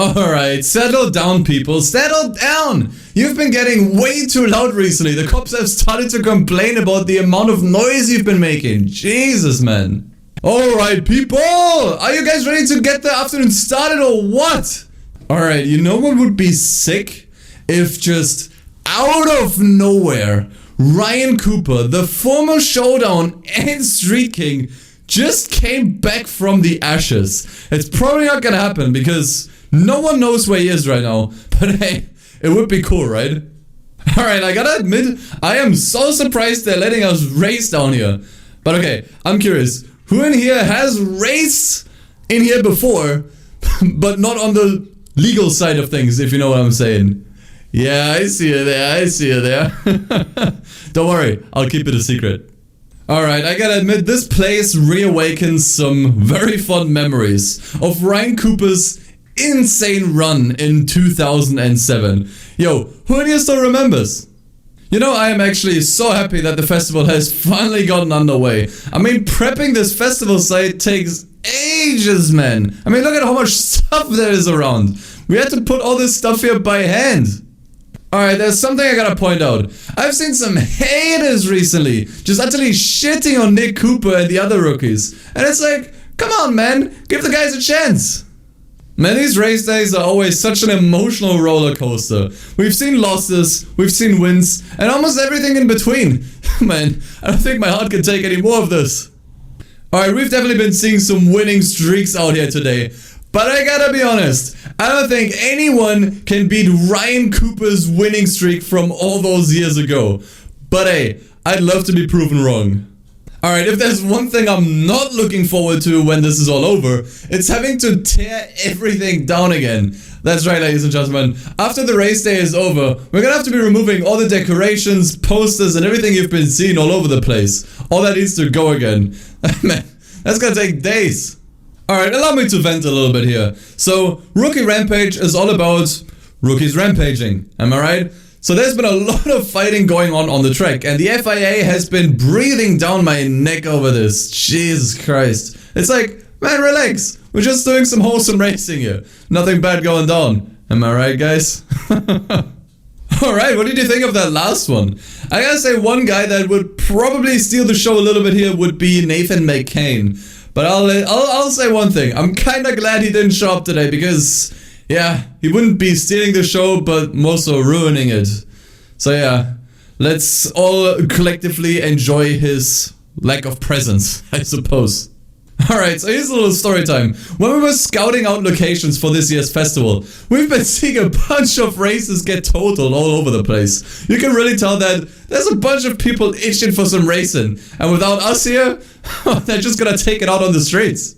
Alright, settle down people, settle down! You've been getting way too loud recently. The cops have started to complain about the amount of noise you've been making. Jesus, man. Alright people, are you guys ready to get the afternoon started or what? Alright, you know what would be sick? If just out of nowhere, Ryan Cooper, the former Showdown and Street King, just came back from the ashes. It's probably not gonna happen because no one knows where he is right now. But hey, it would be cool, right? Alright, I gotta admit, I am so surprised they're letting us race down here. But okay, I'm curious. Who in here has raced in here before, but not on the legal side of things, if you know what I'm saying? Yeah, I see you there, I see you there. Don't worry, I'll keep it a secret. Alright, I gotta admit, this place reawakens some very fond memories of Ryan Cooper's insane run in 2007. Yo, who in here still remembers? You know, I am actually so happy that the festival has finally gotten underway. I mean, prepping this festival site takes ages, man. I mean, look at how much stuff there is around. We had to put all this stuff here by hand. Alright, there's something I gotta point out. I've seen some haters recently just utterly shitting on Nick Cooper and the other rookies. And it's like, come on, man, give the guys a chance. Man, these race days are always such an emotional roller coaster. We've seen losses, we've seen wins, and almost everything in between. Man, I don't think my heart can take any more of this. Alright, we've definitely been seeing some winning streaks out here today. But I gotta be honest, I don't think anyone can beat Ryan Cooper's winning streak from all those years ago. But hey, I'd love to be proven wrong. Alright, if there's one thing I'm not looking forward to when this is all over, it's having to tear everything down again. That's right, ladies and gentlemen. After the race day is over, we're gonna have to be removing all the decorations, posters, and everything you've been seeing all over the place. All that needs to go again. Man, that's gonna take days. Alright, allow me to vent a little bit here. So, Rookie Rampage is all about rookies rampaging. Am I right? So there's been a lot of fighting going on the track, and the FIA has been breathing down my neck over this. Jesus Christ. It's like, man, relax. We're just doing some wholesome racing here. Nothing bad going down. Am I right, guys? Alright, what did you think of that last one? I gotta say, one guy that would probably steal the show a little bit here would be Nathan McCain. But I'll say one thing. I'm kinda glad he didn't show up today because, yeah, he wouldn't be stealing the show, but more so ruining it. So yeah, let's all collectively enjoy his lack of presence, I suppose. Alright, so here's a little story time. When we were scouting out locations for this year's festival, we've been seeing a bunch of races get totaled all over the place. You can really tell that there's a bunch of people itching for some racing, and without us here, they're just gonna take it out on the streets.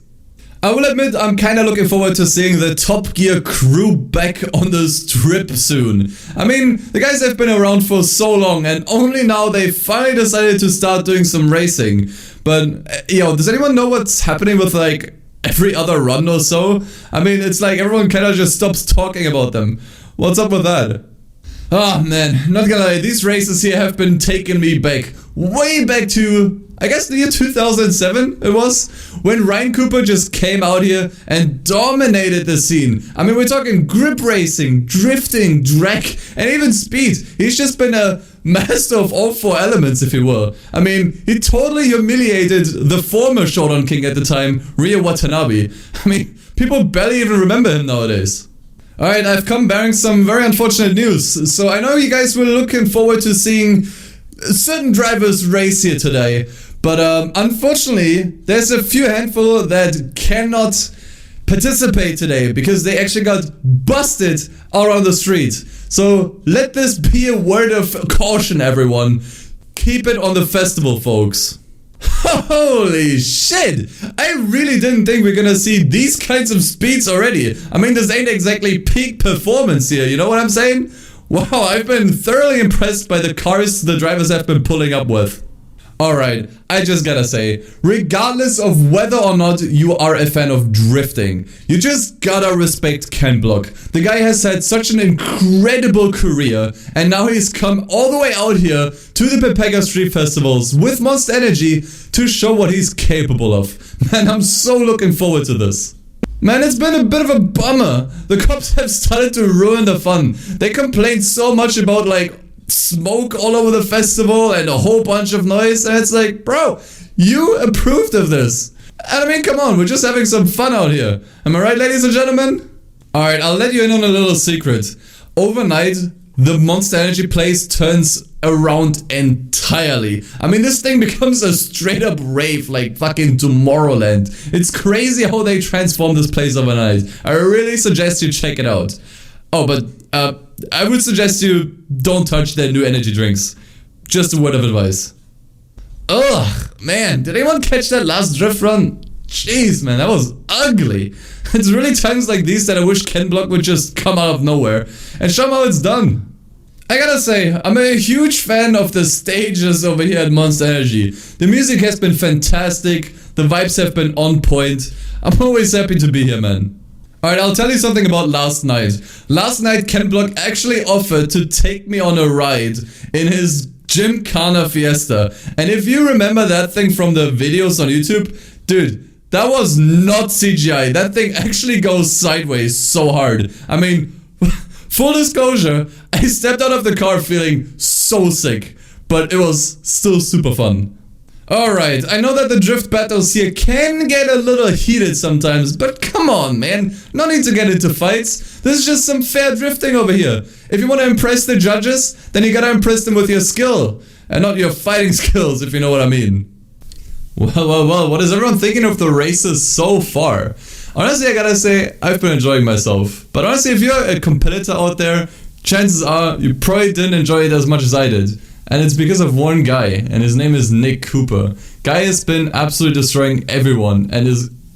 I will admit, I'm kinda looking forward to seeing the Top Gear crew back on the strip soon. I mean, the guys have been around for so long, and only now they finally decided to start doing some racing. But, yo, does anyone know what's happening with, like, every other run or so? I mean, it's like everyone kinda just stops talking about them. What's up with that? Oh, man, not gonna lie, these races here have been taking me back. Way back to, I guess the year 2007 it was, when Ryan Cooper just came out here and dominated the scene. I mean, we're talking grip racing, drifting, drag, and even speed. He's just been a master of all four elements, if you will. I mean, he totally humiliated the former Showdown King at the time, Ryo Watanabe. I mean, people barely even remember him nowadays. Alright, I've come bearing some very unfortunate news. So I know you guys were looking forward to seeing certain drivers race here today. But unfortunately, there's a few handful that cannot participate today because they actually got busted out on the street. So let this be a word of caution, everyone. Keep it on the festival, folks. Holy shit! I really didn't think we're gonna see these kinds of speeds already. I mean, this ain't exactly peak performance here, you know what I'm saying? Wow, I've been thoroughly impressed by the cars the drivers have been pulling up with. Alright, I just gotta say, regardless of whether or not you are a fan of drifting, you just gotta respect Ken Block. The guy has had such an incredible career, and now he's come all the way out here to the Pepega Street Festivals with Monster Energy to show what he's capable of. Man, I'm so looking forward to this. Man, it's been a bit of a bummer. The cops have started to ruin the fun. They complained so much about like smoke all over the festival and a whole bunch of noise, and it's like, bro, you approved of this. And I mean, come on, we're just having some fun out here. Am I right, ladies and gentlemen? Alright, I'll let you in on a little secret. Overnight, the Monster Energy place turns around entirely. I mean, this thing becomes a straight up rave, like fucking Tomorrowland. It's crazy how they transform this place overnight. I really suggest you check it out. Oh, but I would suggest you don't touch their new energy drinks. Just a word of advice. Ugh, man, did anyone catch that last drift run? Jeez, man, that was ugly. It's really times like these that I wish Ken Block would just come out of nowhere and show how it's done. I gotta say, I'm a huge fan of the stages over here at Monster Energy. The music has been fantastic, the vibes have been on point. I'm always happy to be here, man. Alright, I'll tell you something about last night. Last night, Ken Block actually offered to take me on a ride in his Gymkhana Fiesta. And if you remember that thing from the videos on YouTube, dude, that was not CGI. That thing actually goes sideways so hard. I mean, full disclosure, I stepped out of the car feeling so sick, but it was still super fun. Alright, I know that the drift battles here can get a little heated sometimes, but come on, man. No need to get into fights. This is just some fair drifting over here. If you want to impress the judges, then you gotta impress them with your skill, and not your fighting skills, if you know what I mean. Well, what is everyone thinking of the races so far? Honestly, I gotta say, I've been enjoying myself. But honestly, if you're a competitor out there, chances are you probably didn't enjoy it as much as I did. And it's because of one guy, and his name is Nick Cooper. Guy has been absolutely destroying everyone, and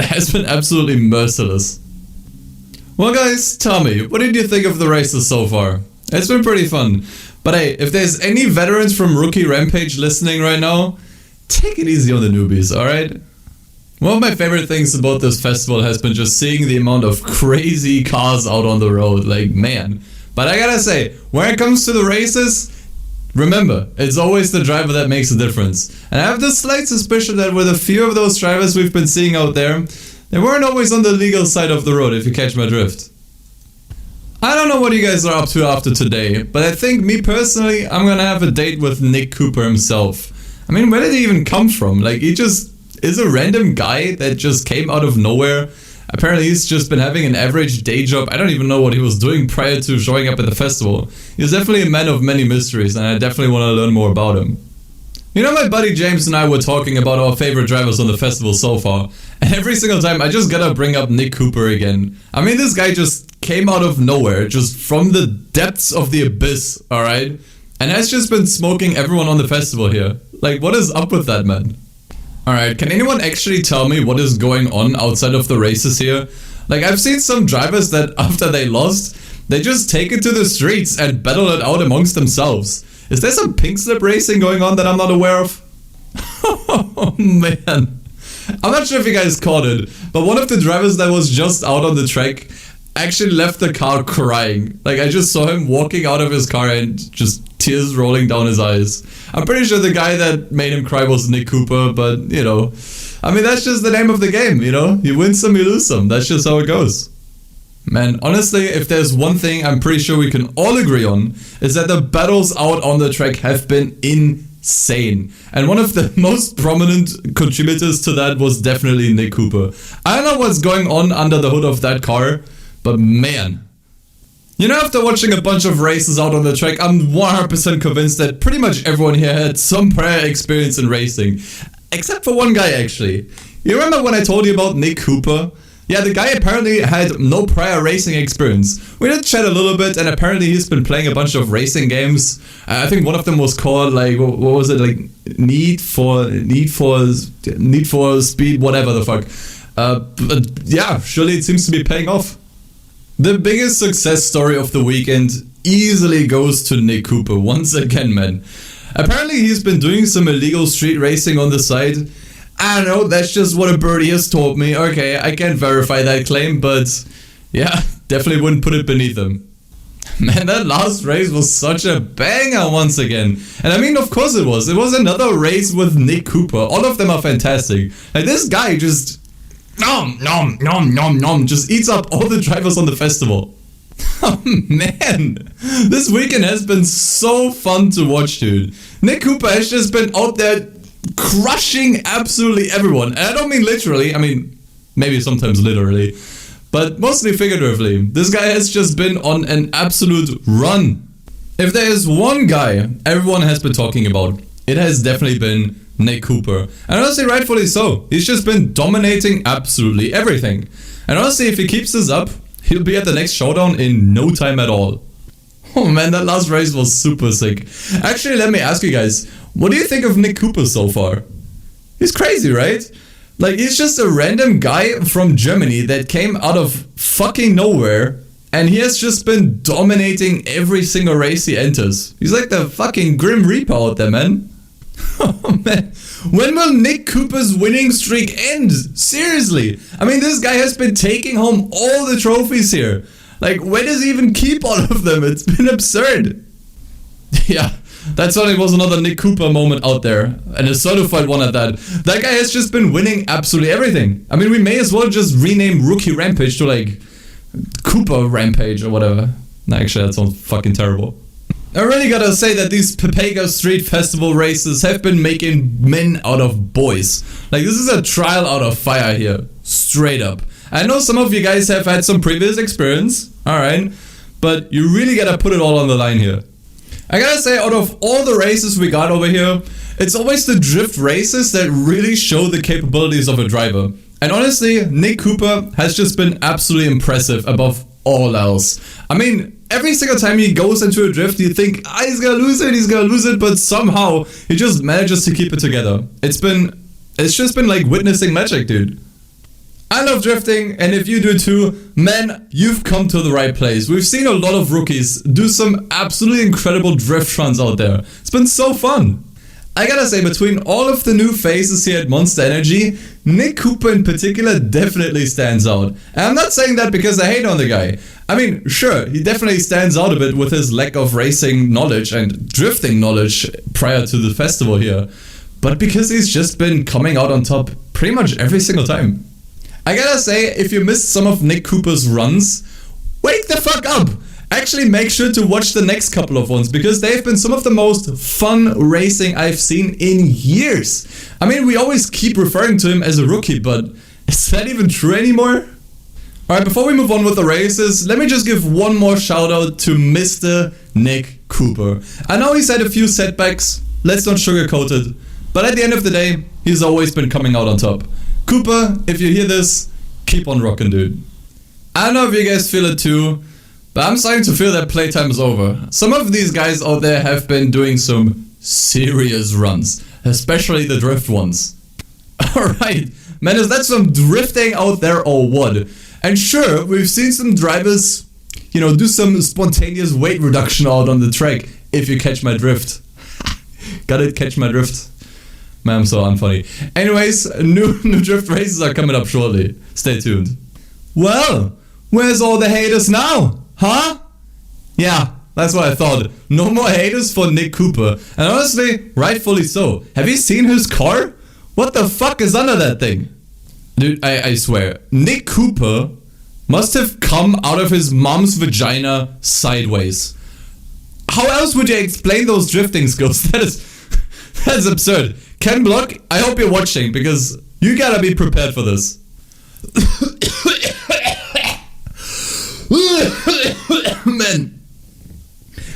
has been absolutely merciless. Well guys, tell me, what did you think of the races so far? It's been pretty fun. But hey, if there's any veterans from Rookie Rampage listening right now, take it easy on the newbies, alright? One of my favorite things about this festival has been just seeing the amount of crazy cars out on the road, like man. But I gotta say, when it comes to the races, remember, it's always the driver that makes a difference. And I have this slight suspicion that with a few of those drivers we've been seeing out there, they weren't always on the legal side of the road, if you catch my drift. I don't know what you guys are up to after today, but I think me personally, I'm gonna have a date with Nick Cooper himself. I mean, where did he even come from? Like, he just is a random guy that just came out of nowhere. Apparently he's just been having an average day job. I don't even know what he was doing prior to showing up at the festival. He's definitely a man of many mysteries, and I definitely want to learn more about him. You know, my buddy James and I were talking about our favorite drivers on the festival so far, and every single time I just gotta bring up Nick Cooper again. I mean, this guy just came out of nowhere, just from the depths of the abyss, alright? And has just been smoking everyone on the festival here. Like, what is up with that, man? Alright, can anyone actually tell me what is going on outside of the races here? Like, I've seen some drivers that after they lost, they just take it to the streets and battle it out amongst themselves. Is there some Pinkslip racing going on that I'm not aware of? Oh man. I'm not sure if you guys caught it, but one of the drivers that was just out on the track actually left the car crying. Like, I just saw him walking out of his car and just tears rolling down his eyes. I'm pretty sure the guy that made him cry was Nick Cooper, but, you know, I mean, that's just the name of the game, you know? You win some, you lose some. That's just how it goes. Man, honestly, if there's one thing I'm pretty sure we can all agree on, is that the battles out on the track have been insane. And one of the most prominent contributors to that was definitely Nick Cooper. I don't know what's going on under the hood of that car, but man. You know, after watching a bunch of races out on the track, I'm 100% convinced that pretty much everyone here had some prior experience in racing. Except for one guy, actually. You remember when I told you about Nick Cooper? Yeah, the guy apparently had no prior racing experience. We did chat a little bit, and apparently he's been playing a bunch of racing games. I think one of them was called, like, what was it, like, Need for Speed, whatever the fuck. But yeah, surely it seems to be paying off. The biggest success story of the weekend easily goes to Nick Cooper once again, man. Apparently he's been doing some illegal street racing on the side. I don't know, that's just what a birdie has told me. Okay, I can't verify that claim, but yeah, definitely wouldn't put it beneath him. Man, that last race was such a banger once again. And I mean, of course it was. It was another race with Nick Cooper. All of them are fantastic. Like, this guy just nom, nom, nom, nom, nom, just eats up all the drivers on the festival. Oh man, this weekend has been so fun to watch, dude. Nick Cooper has just been out there crushing absolutely everyone. And I don't mean literally, I mean, maybe sometimes literally, but mostly figuratively. This guy has just been on an absolute run. If there is one guy everyone has been talking about, it has definitely been Nick Cooper. And honestly, rightfully so. He's just been dominating absolutely everything. And honestly, if he keeps this up, he'll be at the next showdown in no time at all. Oh man, that last race was super sick. Actually, let me ask you guys, what do you think of Nick Cooper so far? He's crazy, right? Like, he's just a random guy from Germany that came out of fucking nowhere, and he has just been dominating every single race he enters. He's like the fucking Grim Reaper out there, man. Oh man, when will Nick Cooper's winning streak end? Seriously, I mean, this guy has been taking home all the trophies here. Like, where does he even keep all of them? It's been absurd. Yeah, that certainly was another Nick Cooper moment out there, and a certified one at that. That guy has just been winning absolutely everything. I mean, we may as well just rename Rookie Rampage to like Cooper Rampage or whatever. No, actually, that sounds fucking terrible. I really gotta say that these Pepega Street Festival races have been making men out of boys. Like, this is a trial out of fire here. Straight up. I know some of you guys have had some previous experience, alright, but you really gotta put it all on the line here. I gotta say, out of all the races we got over here, it's always the drift races that really show the capabilities of a driver. And honestly, Nick Cooper has just been absolutely impressive above all else. I mean, every single time he goes into a drift, you think, he's gonna lose it, but somehow he just manages to keep it together. It's just been like witnessing magic, dude. I love drifting, and if you do too, man, you've come to the right place. We've seen a lot of rookies do some absolutely incredible drift runs out there. It's been so fun. I gotta say, between all of the new faces here at Monster Energy, Nick Cooper in particular definitely stands out. And I'm not saying that because I hate on the guy. I mean, sure, he definitely stands out a bit with his lack of racing knowledge and drifting knowledge prior to the festival here. But because he's just been coming out on top pretty much every single time. I gotta say, if you missed some of Nick Cooper's runs, wake the fuck up! Actually, make sure to watch the next couple of ones, because they've been some of the most fun racing I've seen in years. I mean, we always keep referring to him as a rookie, but is that even true anymore? Alright, before we move on with the races, let me just give one more shout out to Mr. Nick Cooper. I know he's had a few setbacks, let's not sugarcoat it, but at the end of the day, he's always been coming out on top. Cooper, if you hear this, keep on rocking, dude. I don't know if you guys feel it too, but I'm starting to feel that playtime is over. Some of these guys out there have been doing some serious runs, especially the drift ones. Alright, man, is that some drifting out there or what? And sure, we've seen some drivers, you know, do some spontaneous weight reduction out on the track, if you catch my drift. Got it? Catch my drift? Man, I'm so unfunny. Anyways, new drift races are coming up shortly. Stay tuned. Well, where's all the haters now? Huh? Yeah, that's what I thought. No more haters for Nick Cooper. And honestly, rightfully so. Have you seen his car? What the fuck is under that thing? Dude, I swear, Nick Cooper must have come out of his mom's vagina sideways. How else would you explain those drifting skills? That's absurd. Ken Block, I hope you're watching, because you gotta be prepared for this. Man,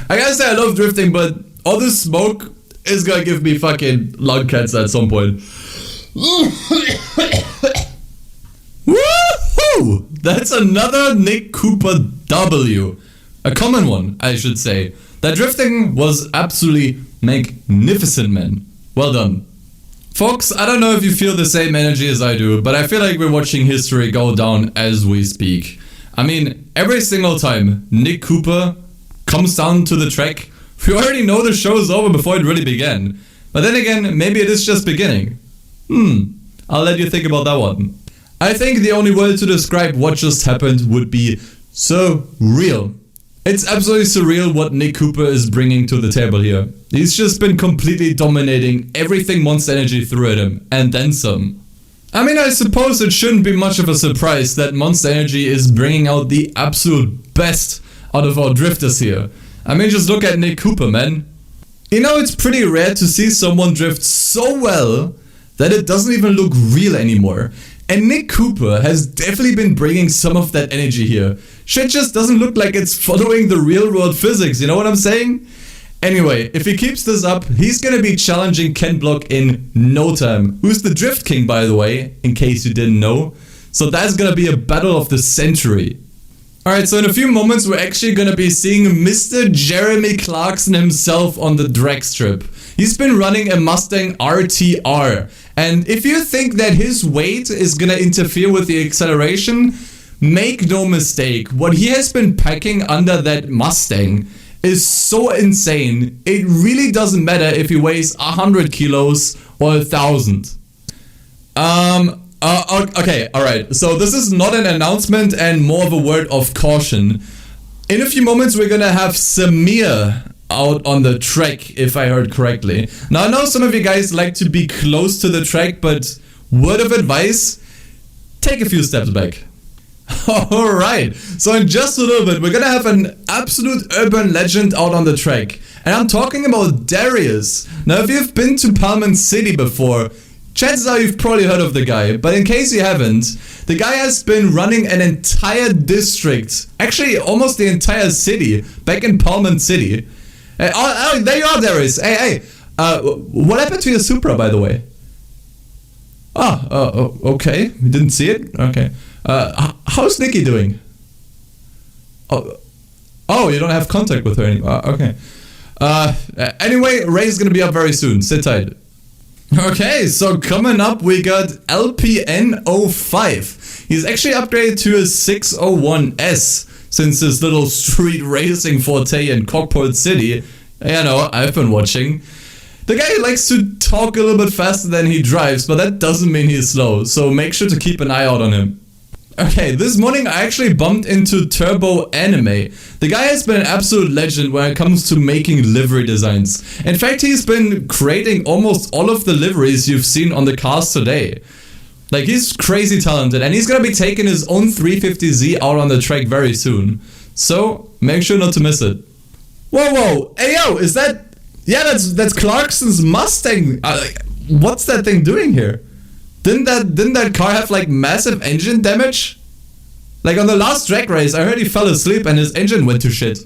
I gotta say I love drifting, but all this smoke is gonna give me fucking lung cancer at some point. Woohoo! That's another Nick Cooper W. A common one, I should say. That drifting was absolutely magnificent, man. Well done. Folks, I don't know if you feel the same energy as I do, but I feel like we're watching history go down as we speak. I mean, every single time Nick Cooper comes down to the track, we already know the show is over before it really began. But then again, maybe it is just beginning. I'll let you think about that one. I think the only word to describe what just happened would be surreal. It's absolutely surreal what Nick Cooper is bringing to the table here. He's just been completely dominating everything Monster Energy threw at him, and then some. I mean, I suppose it shouldn't be much of a surprise that Monster Energy is bringing out the absolute best out of our drifters here. I mean, just look at Nick Cooper, man. You know, it's pretty rare to see someone drift so well that it doesn't even look real anymore. And Nick Cooper has definitely been bringing some of that energy here. Shit just doesn't look like it's following the real world physics, you know what I'm saying? Anyway, if he keeps this up, he's gonna be challenging Ken Block in no time. Who's the Drift King, by the way, in case you didn't know. So that's gonna be a battle of the century. Alright, so in a few moments we're actually gonna be seeing Mr. Jeremy Clarkson himself on the drag strip. He's been running a Mustang RTR, and if you think that his weight is gonna interfere with the acceleration, make no mistake, what he has been packing under that Mustang is so insane, it really doesn't matter if he weighs 100 kilos or 1,000. Okay, alright, so this is not an announcement and more of a word of caution. In a few moments we're gonna have Samir out on the track, if I heard correctly. Now I know some of you guys like to be close to the track, but word of advice, take a few steps back. Alright, so in just a little bit we're gonna have an absolute urban legend out on the track. And I'm talking about Darius. Now if you've been to Palm City before, chances are you've probably heard of the guy, but in case you haven't, the guy has been running an entire district, actually almost the entire city, back in Palm City. Oh, there you are, Darius. Hey, what happened to your Supra, by the way? Okay, we didn't see it? Okay. How's Nikki doing? Oh, you don't have contact with her anymore. Okay. Anyway, Ray's gonna be up very soon. Sit tight. Okay, so coming up we got LPN05. He's actually upgraded to a 601S since his little street racing forte in Cockport City. You know, I've been watching. The guy likes to talk a little bit faster than he drives, but that doesn't mean he's slow, so make sure to keep an eye out on him. Okay, this morning I actually bumped into Turbo Anime. The guy has been an absolute legend when it comes to making livery designs. In fact, he's been creating almost all of the liveries you've seen on the cars today. Like, he's crazy talented, and he's gonna be taking his own 350Z out on the track very soon. So, make sure not to miss it. Whoa, hey yo, is that... Yeah, that's Clarkson's Mustang. What's that thing doing here? Didn't that car have like massive engine damage? Like on the last drag race, I heard he fell asleep and his engine went to shit.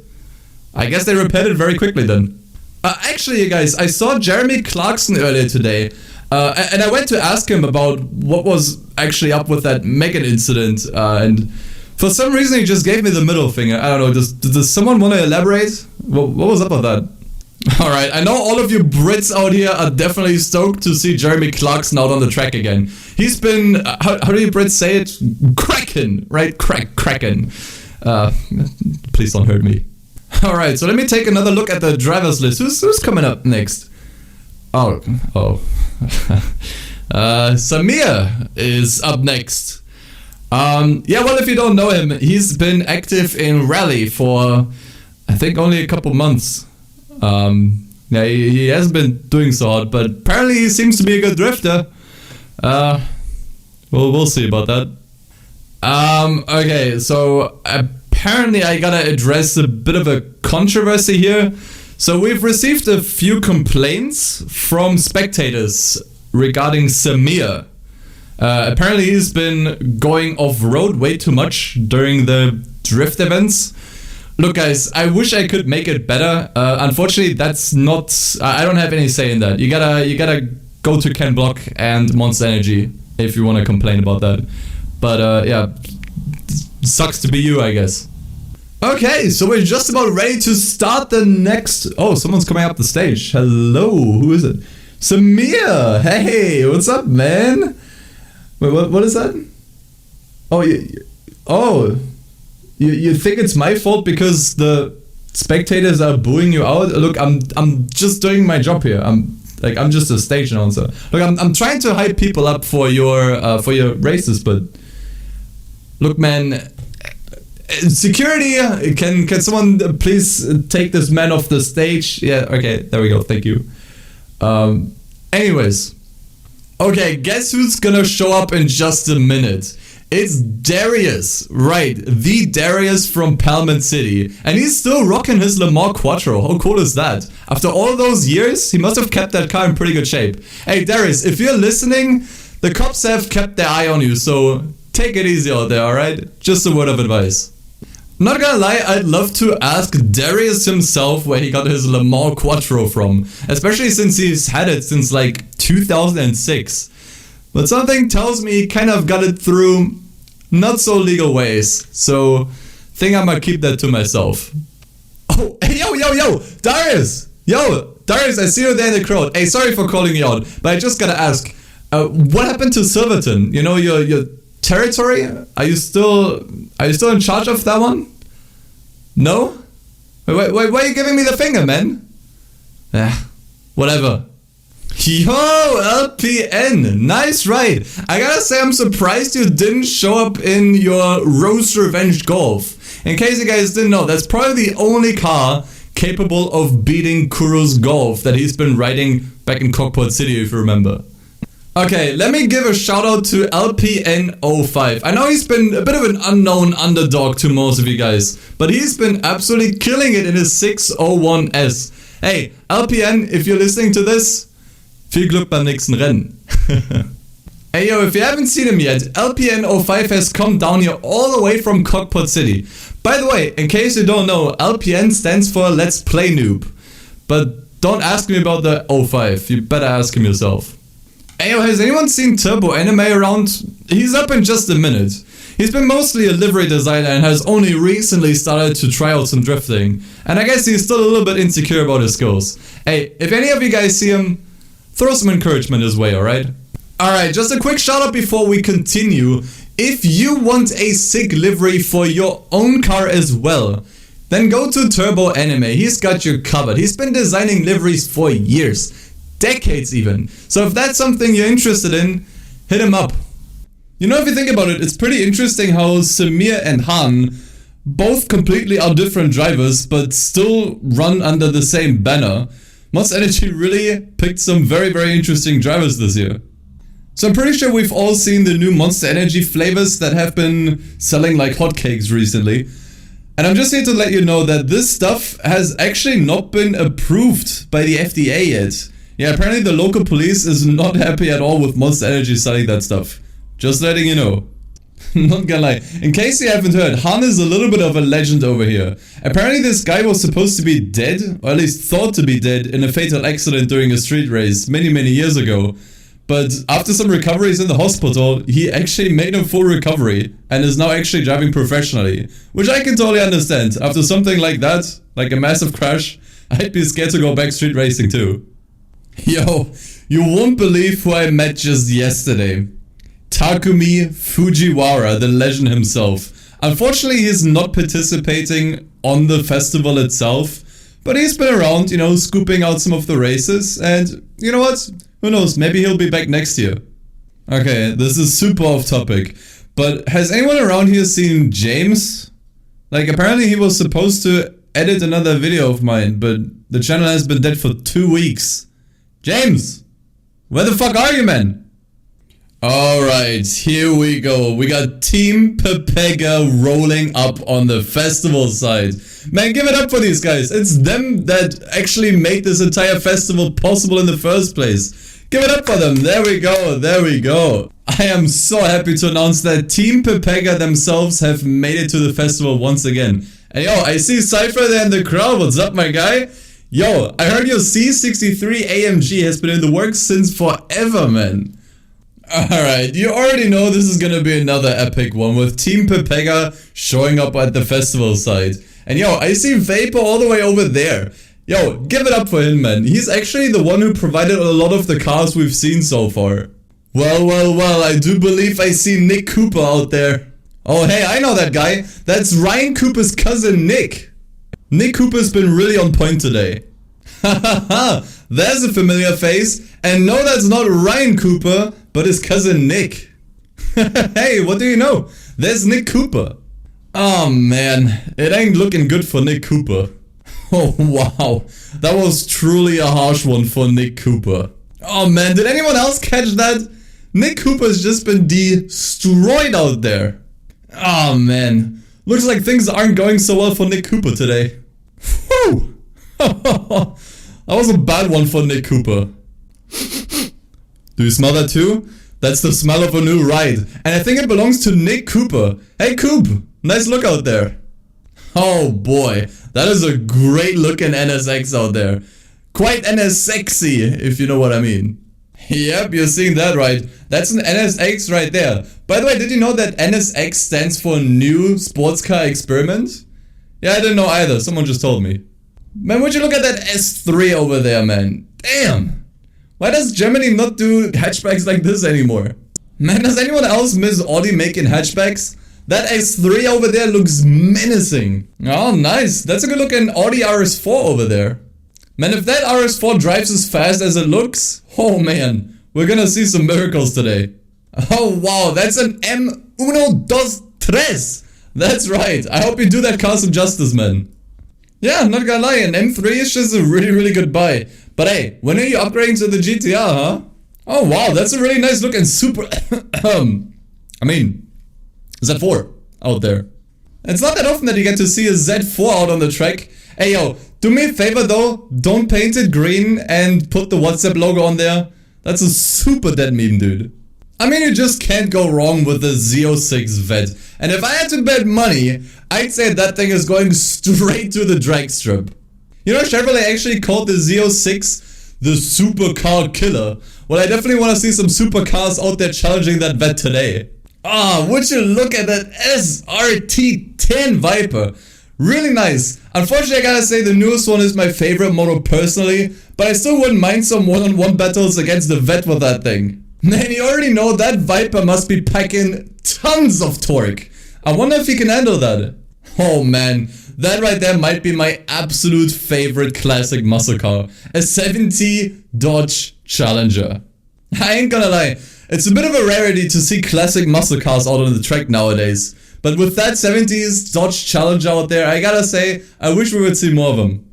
I guess they repaired it very quickly then. Actually, you guys, I saw Jeremy Clarkson earlier today, and I went to ask him about what was actually up with that Megan incident, and for some reason he just gave me the middle finger. I don't know, does someone want to elaborate? What was up with that? Alright, I know all of you Brits out here are definitely stoked to see Jeremy Clarkson out on the track again. He's been, how do you Brits say it? Cracking, right? Cracking. Please don't hurt me. Alright, so let me take another look at the driver's list. Who's coming up next? Samir is up next. Yeah, well, if you don't know him, he's been active in Rally for, I think, only a couple months. Yeah, he hasn't been doing so hard, but apparently he seems to be a good drifter. We'll see about that. Okay, so apparently I gotta address a bit of a controversy here. So we've received a few complaints from spectators regarding Samir. Apparently he's been going off-road way too much during the drift events. Look guys, I wish I could make it better. Unfortunately, that's not... I don't have any say in that. You gotta go to Ken Block and Monster Energy if you want to complain about that. But yeah, sucks to be you, I guess. Okay, so we're just about ready to start the next... Oh, someone's coming up the stage. Hello, who is it? Samir! Hey, what's up, man? Wait, what is that? You think it's my fault because the spectators are booing you out? Look, I'm just doing my job here. I'm just a stage announcer. Look, I'm trying to hype people up for your races, but look, man, security, can someone please take this man off the stage? Yeah, okay, there we go. Thank you. Anyways, Okay, guess who's gonna show up in just a minute? It's Darius, right, the Darius from Palmet City. And he's still rocking his Le Mans Quattro. How cool is that? After all those years, he must have kept that car in pretty good shape. Hey Darius, if you're listening, the cops have kept their eye on you, so take it easy out there, alright? Just a word of advice. Not gonna lie, I'd love to ask Darius himself where he got his Le Mans Quattro from. Especially since he's had it since like 2006. But something tells me he kind of got it through not so legal ways. So, think I might keep that to myself. Oh, hey, yo, Darius! Yo, Darius, I see you there in the crowd. Hey, sorry for calling you out, but I just gotta ask. What happened to Silverton? You know, your territory? Are you still in charge of that one? No? Wait, why are you giving me the finger, man? Whatever. Yo, LPN, nice ride. I gotta say I'm surprised you didn't show up in your Rose Revenge Golf. In case you guys didn't know, that's probably the only car capable of beating Kuro's Golf that he's been riding back in Cockport City, if you remember. Okay, let me give a shout out to LPN05. I know he's been a bit of an unknown underdog to most of you guys, but he's been absolutely killing it in his 601S. Hey, LPN, if you're listening to this, viel Glück beim nächsten Rennen. Hey yo, if you haven't seen him yet, LPN05 has come down here all the way from Cockport City. By the way, in case you don't know, LPN stands for Let's Play Noob. But don't ask me about the 05, you better ask him yourself. Hey yo, has anyone seen Turbo Anime around? He's up in just a minute. He's been mostly a livery designer and has only recently started to try out some drifting. And I guess he's still a little bit insecure about his skills. Hey, if any of you guys see him, throw some encouragement his way, alright? Alright, just a quick shout out before we continue. If you want a sick livery for your own car as well, then go to Turbo Anime. He's got you covered. He's been designing liveries for years. Decades even. So if that's something you're interested in, hit him up. You know, if you think about it, it's pretty interesting how Samir and Han both completely are different drivers but still run under the same banner. Monster Energy really picked some very, very interesting drivers this year. So I'm pretty sure we've all seen the new Monster Energy flavors that have been selling like hotcakes recently. And I'm just here to let you know that this stuff has actually not been approved by the FDA yet. Yeah, apparently the local police is not happy at all with Monster Energy selling that stuff. Just letting you know. Not gonna lie. In case you haven't heard, Han is a little bit of a legend over here. Apparently this guy was supposed to be dead, or at least thought to be dead, in a fatal accident during a street race many years ago. But after some recoveries in the hospital, he actually made a full recovery and is now actually driving professionally. Which I can totally understand. After something like that, like a massive crash, I'd be scared to go back street racing too. Yo, you won't believe who I met just yesterday. Takumi Fujiwara, the legend himself. Unfortunately, he's not participating on the festival itself, but he's been around, you know, scooping out some of the races, and you know what? Who knows, maybe he'll be back next year. Okay, this is super off topic, but has anyone around here seen James? Like, apparently he was supposed to edit another video of mine, but the channel has been dead for 2 weeks. James! Where the fuck are you, man? Alright, here we go. We got Team Pepega rolling up on the festival side. Man, give it up for these guys. It's them that actually made this entire festival possible in the first place. Give it up for them. There we go. There we go. I am so happy to announce that Team Pepega themselves have made it to the festival once again. And yo, I see Cypher there in the crowd. What's up, my guy? Yo, I heard your C63 AMG has been in the works since forever, man. Alright, you already know this is gonna be another epic one with Team Pepega showing up at the festival site. And yo, I see Vapor all the way over there. Yo, give it up for him, man. He's actually the one who provided a lot of the cars we've seen so far. Well, I do believe I see Nick Cooper out there. Oh hey, I know that guy. That's Ryan Cooper's cousin Nick. Nick Cooper's been really on point today. Hahaha, there's a familiar face. And no, that's not Ryan Cooper, but his cousin Nick. Hey, what do you know? There's Nick Cooper. Oh man, it ain't looking good for Nick Cooper. Oh wow, that was truly a harsh one for Nick Cooper. Oh man, did anyone else catch that? Nick Cooper's just been destroyed out there. Oh man, looks like things aren't going so well for Nick Cooper today. Whew. That was a bad one for Nick Cooper. Do you smell that too? That's the smell of a new ride. And I think it belongs to Nick Cooper. Hey Coop, nice look out there. Oh boy, that is a great looking NSX out there. Quite NS-sexy, if you know what I mean. Yep, you're seeing that right. That's an NSX right there. By the way, did you know that NSX stands for New Sports Car Experiment? Yeah, I didn't know either. Someone just told me. Man, would you look at that S3 over there, man? Damn. Why does Germany not do hatchbacks like this anymore? Man, does anyone else miss Audi making hatchbacks? That S3 over there looks menacing. Oh, nice. That's a good looking Audi RS4 over there. Man, if that RS4 drives as fast as it looks, oh man, we're gonna see some miracles today. Oh wow, that's an M123. That's right. I hope you do that car some justice, man. Yeah, not gonna lie, an M3 is just a really good buy. But hey, when are you upgrading to the GTR, huh? Oh wow, that's a really nice looking super... I mean, Z4 out there. It's not that often that you get to see a Z4 out on the track. Hey yo, do me a favor though, don't paint it green and put the WhatsApp logo on there. That's a super dead meme, dude. I mean, you just can't go wrong with the Z06 Vet. And if I had to bet money, I'd say that thing is going straight to the drag strip. You know, Chevrolet actually called the Z06 the supercar killer. Well, I definitely want to see some supercars out there challenging that Vet today. Ah, would you look at that SRT10 Viper. Really nice. Unfortunately, I gotta say the newest one is my favorite motor personally, but I still wouldn't mind some one-on-one battles against the Vet with that thing. Man, you already know that Viper must be packing tons of torque. I wonder if he can handle that. Oh man, that right there might be my absolute favorite classic muscle car. A 70 Dodge Challenger. I ain't gonna lie, it's a bit of a rarity to see classic muscle cars out on the track nowadays. But with that 70s Dodge Challenger out there, I gotta say, I wish we would see more of them.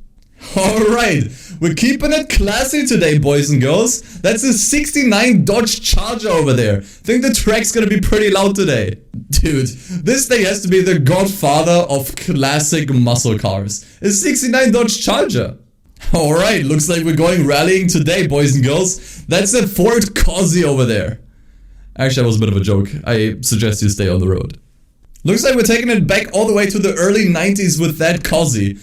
Alright, we're keeping it classy today, boys and girls. That's a 69 Dodge Charger over there. Think the track's gonna be pretty loud today. Dude, this thing has to be the godfather of classic muscle cars. A 69 Dodge Charger. Alright, looks like we're going rallying today, boys and girls. That's a Ford Cozzy over there. Actually, that was a bit of a joke. I suggest you stay on the road. Looks like we're taking it back all the way to the early 90s with that Cozzy.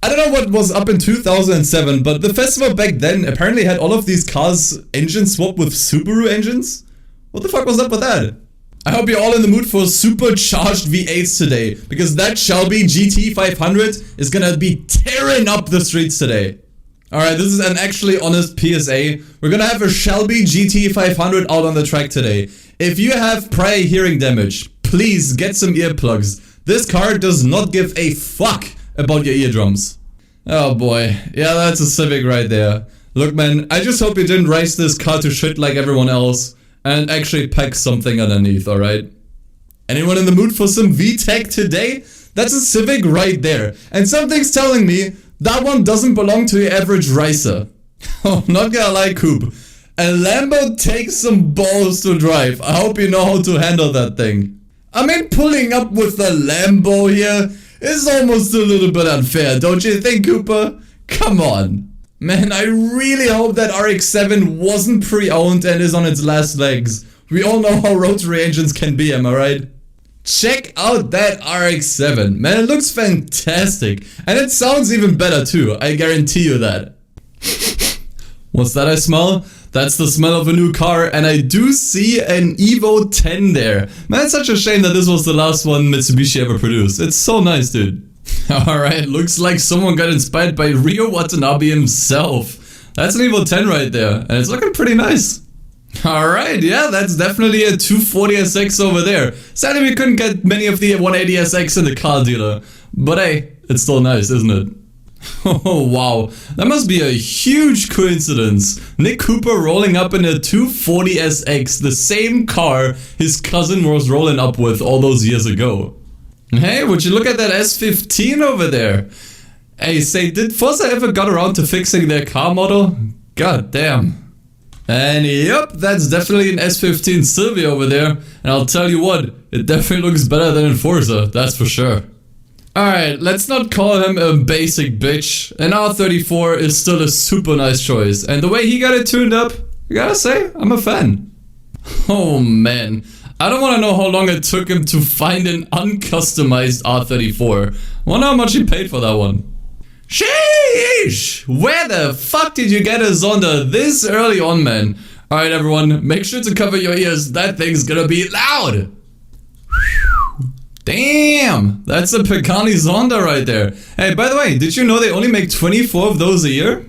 I don't know what was up in 2007, but the festival back then apparently had all of these cars engine swapped with Subaru engines? What the fuck was up with that? I hope you're all in the mood for supercharged V8s today, because that Shelby GT500 is gonna be tearing up the streets today. Alright, this is an actually honest PSA. We're gonna have a Shelby GT500 out on the track today. If you have prior hearing damage, please get some earplugs. This car does not give a fuck about your eardrums. Oh boy, yeah, that's a Civic right there. Look man, I just hope you didn't race this car to shit like everyone else and actually pack something underneath, alright? Anyone in the mood for some VTEC today? That's a Civic right there. And something's telling me that one doesn't belong to your average racer. Oh, not gonna lie, Coop. A Lambo takes some balls to drive. I hope you know how to handle that thing. I mean, pulling up with a Lambo here is almost a little bit unfair, don't you think, Cooper? Come on. Man, I really hope that RX-7 wasn't pre-owned and is on its last legs. We all know how rotary engines can be, am I right? Check out that RX-7. Man, it looks fantastic. And it sounds even better too, I guarantee you that. What's that I smell? That's the smell of a new car, and I do see an Evo 10 there. Man, it's such a shame that this was the last one Mitsubishi ever produced. It's so nice, dude. Alright, looks like someone got inspired by Ryo Watanabe himself. That's an Evo 10 right there, and it's looking pretty nice. Alright, yeah, that's definitely a 240SX over there. Sadly, we couldn't get many of the 180SX in the car dealer. But hey, it's still nice, isn't it? Oh wow, that must be a huge coincidence. Nick Cooper rolling up in a 240SX, the same car his cousin was rolling up with all those years ago. Hey, would you look at that S15 over there? Hey, say, did Forza ever got around to fixing their car model? God damn. And yep, that's definitely an S15 Sylvia over there. And I'll tell you what, it definitely looks better than in Forza, that's for sure. Alright, let's not call him a basic bitch. An R34 is still a super nice choice. And the way he got it tuned up, I gotta say, I'm a fan. Oh man, I don't want to know how long it took him to find an uncustomized R34. Wonder how much he paid for that one. Sheesh! Where the fuck did you get a Zonda this early on, man? Alright everyone, make sure to cover your ears, that thing's gonna be loud! Damn! That's a Pagani Zonda right there. Hey, by the way, did you know they only make 24 of those a year?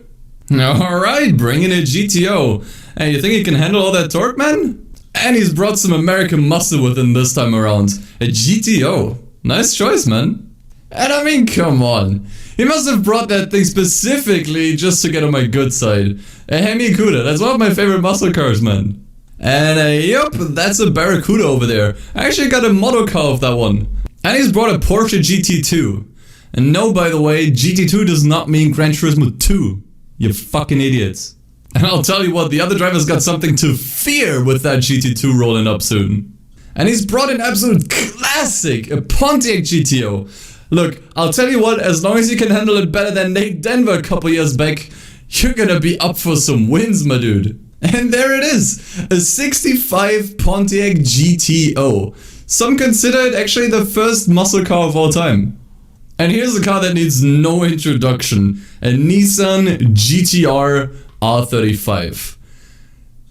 Alright, bring in a GTO. Hey, you think he can handle all that torque, man? And he's brought some American muscle with him this time around. A GTO. Nice choice, man. And I mean, come on. He must have brought that thing specifically just to get on my good side. A Hemi Cuda, that's one of my favorite muscle cars, man. And yup, that's a Barracuda over there. I actually got a model car of that one. And he's brought a Porsche GT2. And no, by the way, GT2 does not mean Gran Turismo 2. You fucking idiots. And I'll tell you what, the other driver's got something to fear with that GT2 rolling up soon. And he's brought an absolute classic, a Pontiac GTO. Look, I'll tell you what, as long as you can handle it better than Nate Denver a couple years back, you're gonna be up for some wins, my dude. And there it is, a 65 Pontiac GTO. Some consider it actually the first muscle car of all time. And here's a car that needs no introduction, a Nissan GT-R R35.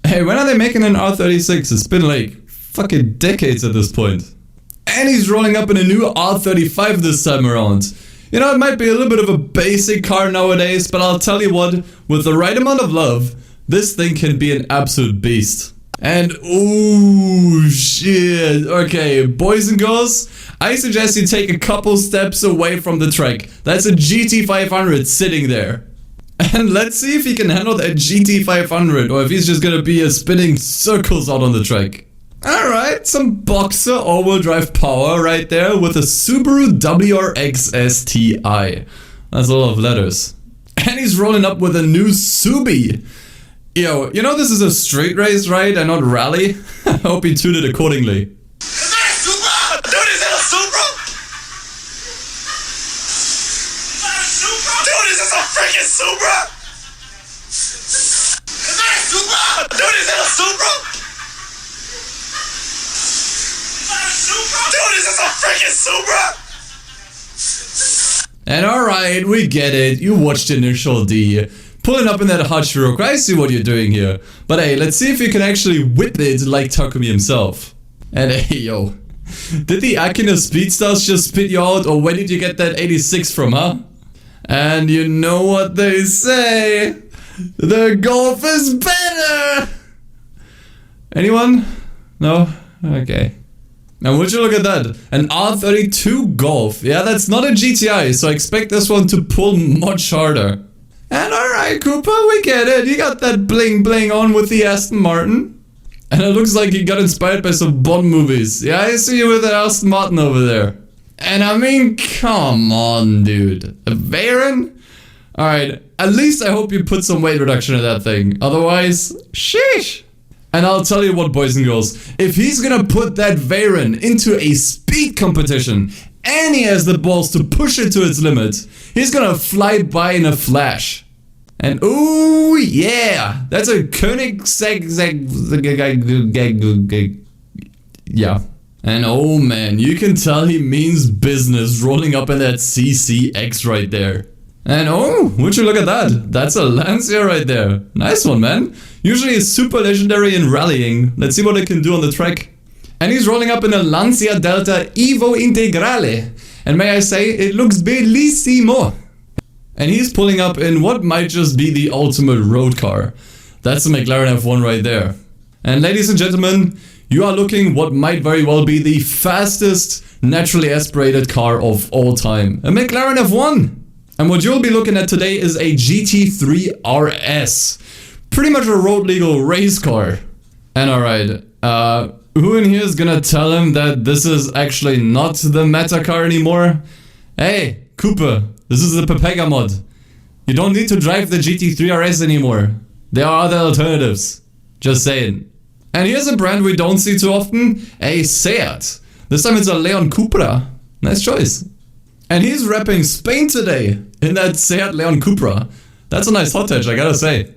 Hey, when are they making an R36? It's been like fucking decades at this point. And he's rolling up in a new R35 this time around. You know, it might be a little bit of a basic car nowadays, but I'll tell you what, with the right amount of love, this thing can be an absolute beast. And ooh, shit. Okay, boys and girls, I suggest you take a couple steps away from the track. That's a GT500 sitting there. And let's see if he can handle that GT500 or if he's just gonna be spinning circles out on the track. Alright, some boxer all-wheel drive power right there with a Subaru WRX STI. That's a lot of letters. And he's rolling up with a new Subi. Yo, you know this is a street race, right? And not rally? I hope he tuned it accordingly. Is that a Supra? Dude, is it a Supra? Is that a Supra? Dude, is this a freaking Supra? Is that a Supra? Dude, is it a Supra? Is that a Supra? Dude, is this a freaking Supra? And alright, we get it. You watched Initial D. Pulling up in that hot Rook, I see what you're doing here. But hey, let's see if you can actually whip it like Takumi himself. And hey, yo. Did the Akina Speedstars just spit you out, or where did you get that 86 from, huh? And you know what they say. The Golf is better! Anyone? No? Okay. Now would you look at that? An R32 Golf. Yeah, that's not a GTI, so I expect this one to pull much harder. And alright, Cooper, we get it. You got that bling bling on with the Aston Martin. And it looks like you got inspired by some Bond movies. Yeah, I see you with the Aston Martin over there. And I mean, come on, dude. A Veyron? Alright, at least I hope you put some weight reduction in that thing. Otherwise, sheesh. And I'll tell you what, boys and girls. If he's gonna put that Veyron into a speed competition, and he has the balls to push it to its limit, he's gonna fly by in a flash. And ooh yeah, that's a Koenigsegg. Yeah. And oh man, you can tell he means business rolling up in that CCX right there. And oh, would you look at that? That's a Lancia right there. Nice one, man. Usually it's super legendary in rallying. Let's see what it can do on the track. And he's rolling up in a Lancia Delta Evo Integrale. And may I say, it looks bellissimo. And he's pulling up in what might just be the ultimate road car. That's the McLaren F1 right there. And ladies and gentlemen, you are looking what might very well be the fastest naturally aspirated car of all time. A McLaren F1. And what you'll be looking at today is a GT3 RS. Pretty much a road legal race car. And alright, who in here is gonna tell him that this is actually not the meta car anymore? Hey, Cooper, this is the Pepega Mod. You don't need to drive the GT3 RS anymore. There are other alternatives. Just saying. And here's a brand we don't see too often, a Seat. This time it's a Leon Cupra. Nice choice. And he's repping Spain today in that Seat Leon Cupra. That's a nice hot touch, I gotta say.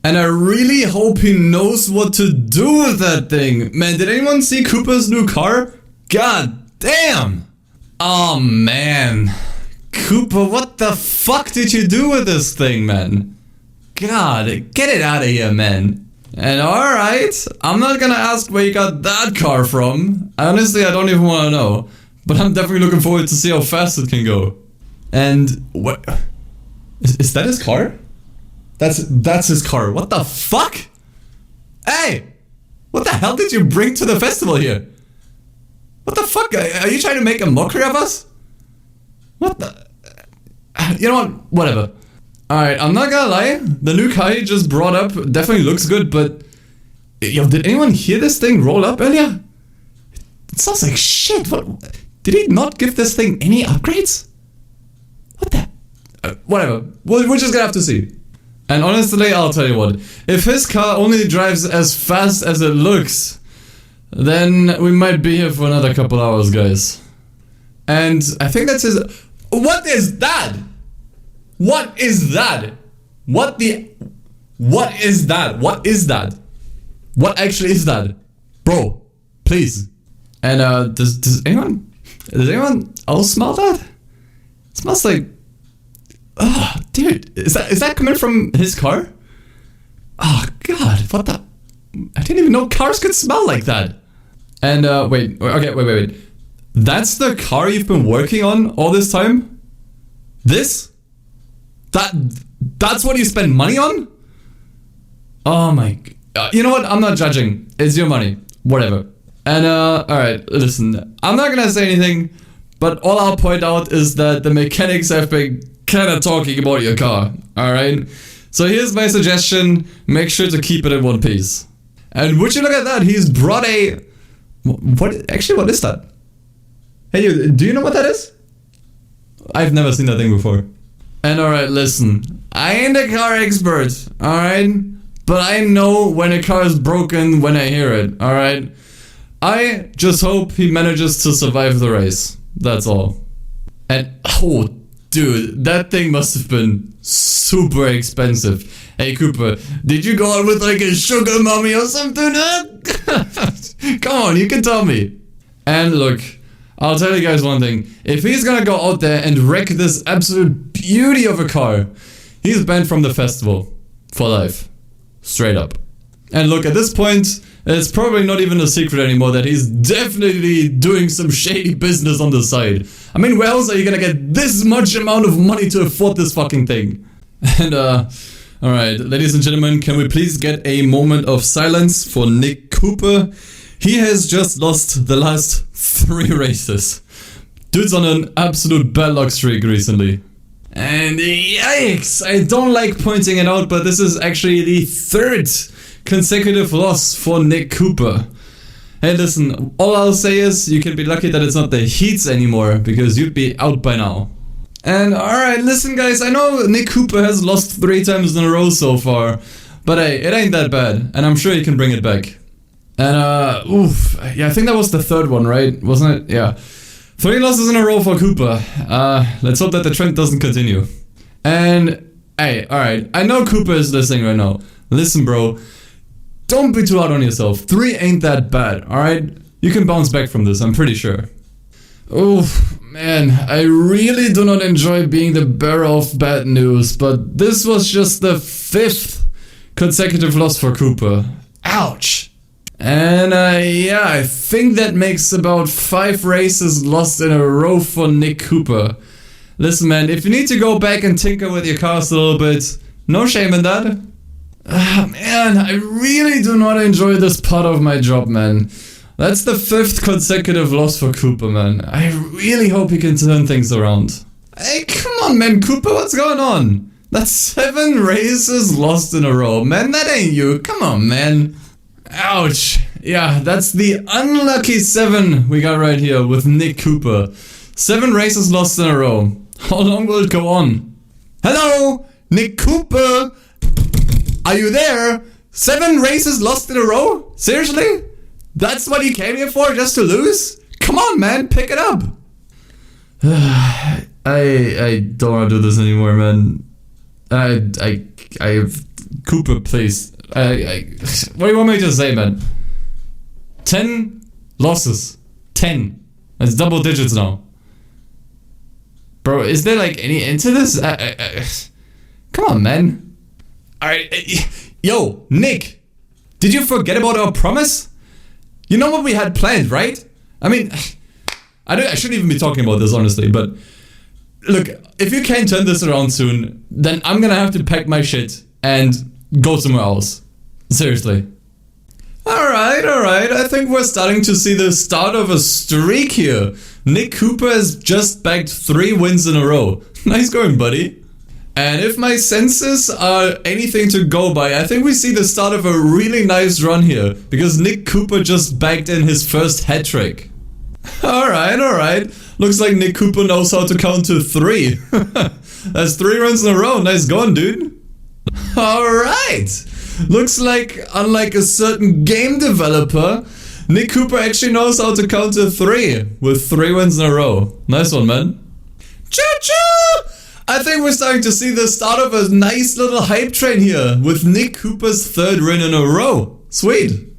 And I really hope he knows what to do with that thing. Man, did anyone see Cooper's new car? God damn! Oh man. Cooper, what the fuck did you do with this thing, man? God, get it out of here, man. And alright, I'm not gonna ask where you got that car from. Honestly, I don't even wanna know. But I'm definitely looking forward to see how fast it can go. And what? Is that his car? That's his car. What the fuck? Hey! What the hell did you bring to the festival here? What the fuck? Are you trying to make a mockery of us? What the? You know what? Whatever. Alright, I'm not gonna lie. The new car he just brought up definitely looks good, but... Yo, did anyone hear this thing roll up earlier? It sounds like shit. What? Did he not give this thing any upgrades? What the? Whatever. We're just gonna have to see. And honestly, I'll tell you what. If his car only drives as fast as it looks, then we might be here for another couple hours, guys. And I think that's his... What is that? What is that? What is that? What is that? What actually is that? Bro, please. And does anyone else smell that? It smells like... Oh, dude, is that coming from his car? Oh god, what the... I didn't even know cars could smell like that. And wait. That's the car you've been working on all this time? This? That's what you spend money on? Oh my... you know what? I'm not judging. It's your money. Whatever. And alright, listen. I'm not gonna say anything, but all I'll point out is that the mechanics have been kinda talking about your car. Alright? So here's my suggestion. Make sure to keep it in one piece. And would you look at that? He's brought a... What? Actually, what is that? Hey, do you know what that is? I've never seen that thing before. And alright, listen. I ain't a car expert, alright? But I know when a car is broken when I hear it, alright? I just hope he manages to survive the race. That's all. And, oh, dude, that thing must have been super expensive. Hey, Cooper, did you go out with like a sugar mommy or something? Come on, you can tell me. And look, I'll tell you guys one thing. If he's gonna go out there and wreck this absolute beauty of a car, he's banned from the festival. For life. Straight up. And look, at this point, it's probably not even a secret anymore that he's definitely doing some shady business on the side. I mean, where else are you gonna get this much amount of money to afford this fucking thing? And alright, ladies and gentlemen, can we please get a moment of silence for Nick Cooper? He has just lost the last 3 races. Dude's on an absolute bad luck streak recently. And yikes, I don't like pointing it out, but this is actually the 3rd consecutive loss for Nick Cooper. Hey listen, all I'll say is you can be lucky that it's not the heats anymore, because you'd be out by now. And alright, listen guys, I know Nick Cooper has lost 3 times in a row so far, but hey, it ain't that bad, and I'm sure he can bring it back. And yeah, I think that was the 3rd one, right? Wasn't it? Yeah. 3 losses in a row for Cooper. Let's hope that the trend doesn't continue. And, hey, alright, I know Cooper is listening right now. Listen, bro, don't be too hard on yourself. 3 ain't that bad, alright? You can bounce back from this, I'm pretty sure. Oof, man, I really do not enjoy being the bearer of bad news, but this was just the 5th consecutive loss for Cooper. Ouch! And yeah, I think that makes about 5 races lost in a row for Nick Cooper. Listen man, if you need to go back and tinker with your cars a little bit, no shame in that. Man, I really do not enjoy this part of my job, man. That's the 5th consecutive loss for Cooper, man. I really hope he can turn things around. Hey, come on man, Cooper, what's going on? That's 7 races lost in a row, man, that ain't you, come on man. Ouch. Yeah, that's the unlucky 7 we got right here with Nick Cooper. 7 races lost in a row. How long will it go on? Hello, Nick Cooper. Are you there? 7 races lost in a row? Seriously? That's what you came here for, just to lose? Come on, man, pick it up. I don't want to do this anymore, man. I Cooper, please. What do you want me to say, man? 10 losses. 10. That's double digits now. Bro, is there like any end to this? Come on, man. Alright, yo, Nick. Did you forget about our promise? You know what we had planned, right? I mean, I shouldn't even be talking about this, honestly, but look, if you can't turn this around soon, then I'm gonna have to pack my shit and go somewhere else. Seriously. Alright, I think we're starting to see the start of a streak here. Nick Cooper has just bagged 3 wins in a row. Nice going, buddy. And if my senses are anything to go by, I think we see the start of a really nice run here, because Nick Cooper just bagged in his first hat trick. Alright. Looks like Nick Cooper knows how to count to 3. That's 3 runs in a row. Nice going, dude. Alright. Looks like, unlike a certain game developer, Nick Cooper actually knows how to count to 3 with 3 wins in a row. Nice one, man. Choo-choo! I think we're starting to see the start of a nice little hype train here with Nick Cooper's 3rd win in a row. Sweet.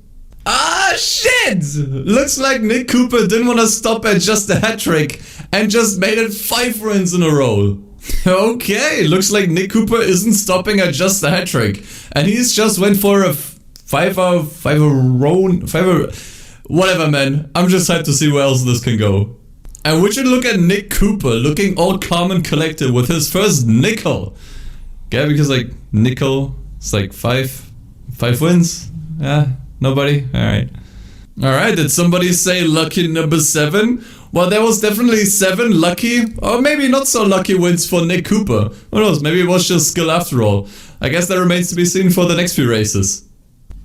Ah, shit! Looks like Nick Cooper didn't want to stop at just a hat trick and just made it 5 wins in a row. Okay, looks like Nick Cooper isn't stopping at just a hat trick, and he's just went for a 5 whatever, man. I'm just hyped to see where else this can go. And we should look at Nick Cooper looking all calm and collected with his first nickel. Yeah, because like nickel, it's like 5 wins. Yeah, nobody. Alright, did somebody say lucky number 7? Well, there was definitely 7 lucky, or maybe not so lucky wins for Nick Cooper. Who knows, maybe it was just skill after all. I guess that remains to be seen for the next few races.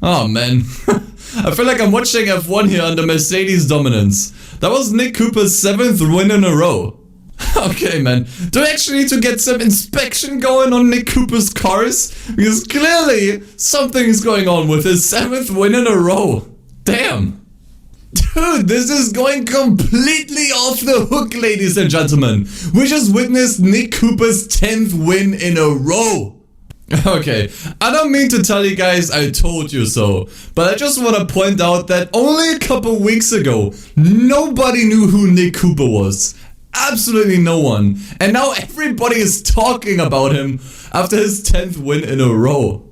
Oh man, I feel like I'm watching F1 here under Mercedes dominance. That was Nick Cooper's 7th win in a row. Okay, man, do I actually need to get some inspection going on Nick Cooper's cars? Because clearly something is going on with his 7th win in a row. Damn. Dude, this is going completely off the hook, ladies and gentlemen. We just witnessed Nick Cooper's 10th win in a row. Okay, I don't mean to tell you guys I told you so, but I just want to point out that only a couple weeks ago, nobody knew who Nick Cooper was. Absolutely no one. And now everybody is talking about him after his 10th win in a row.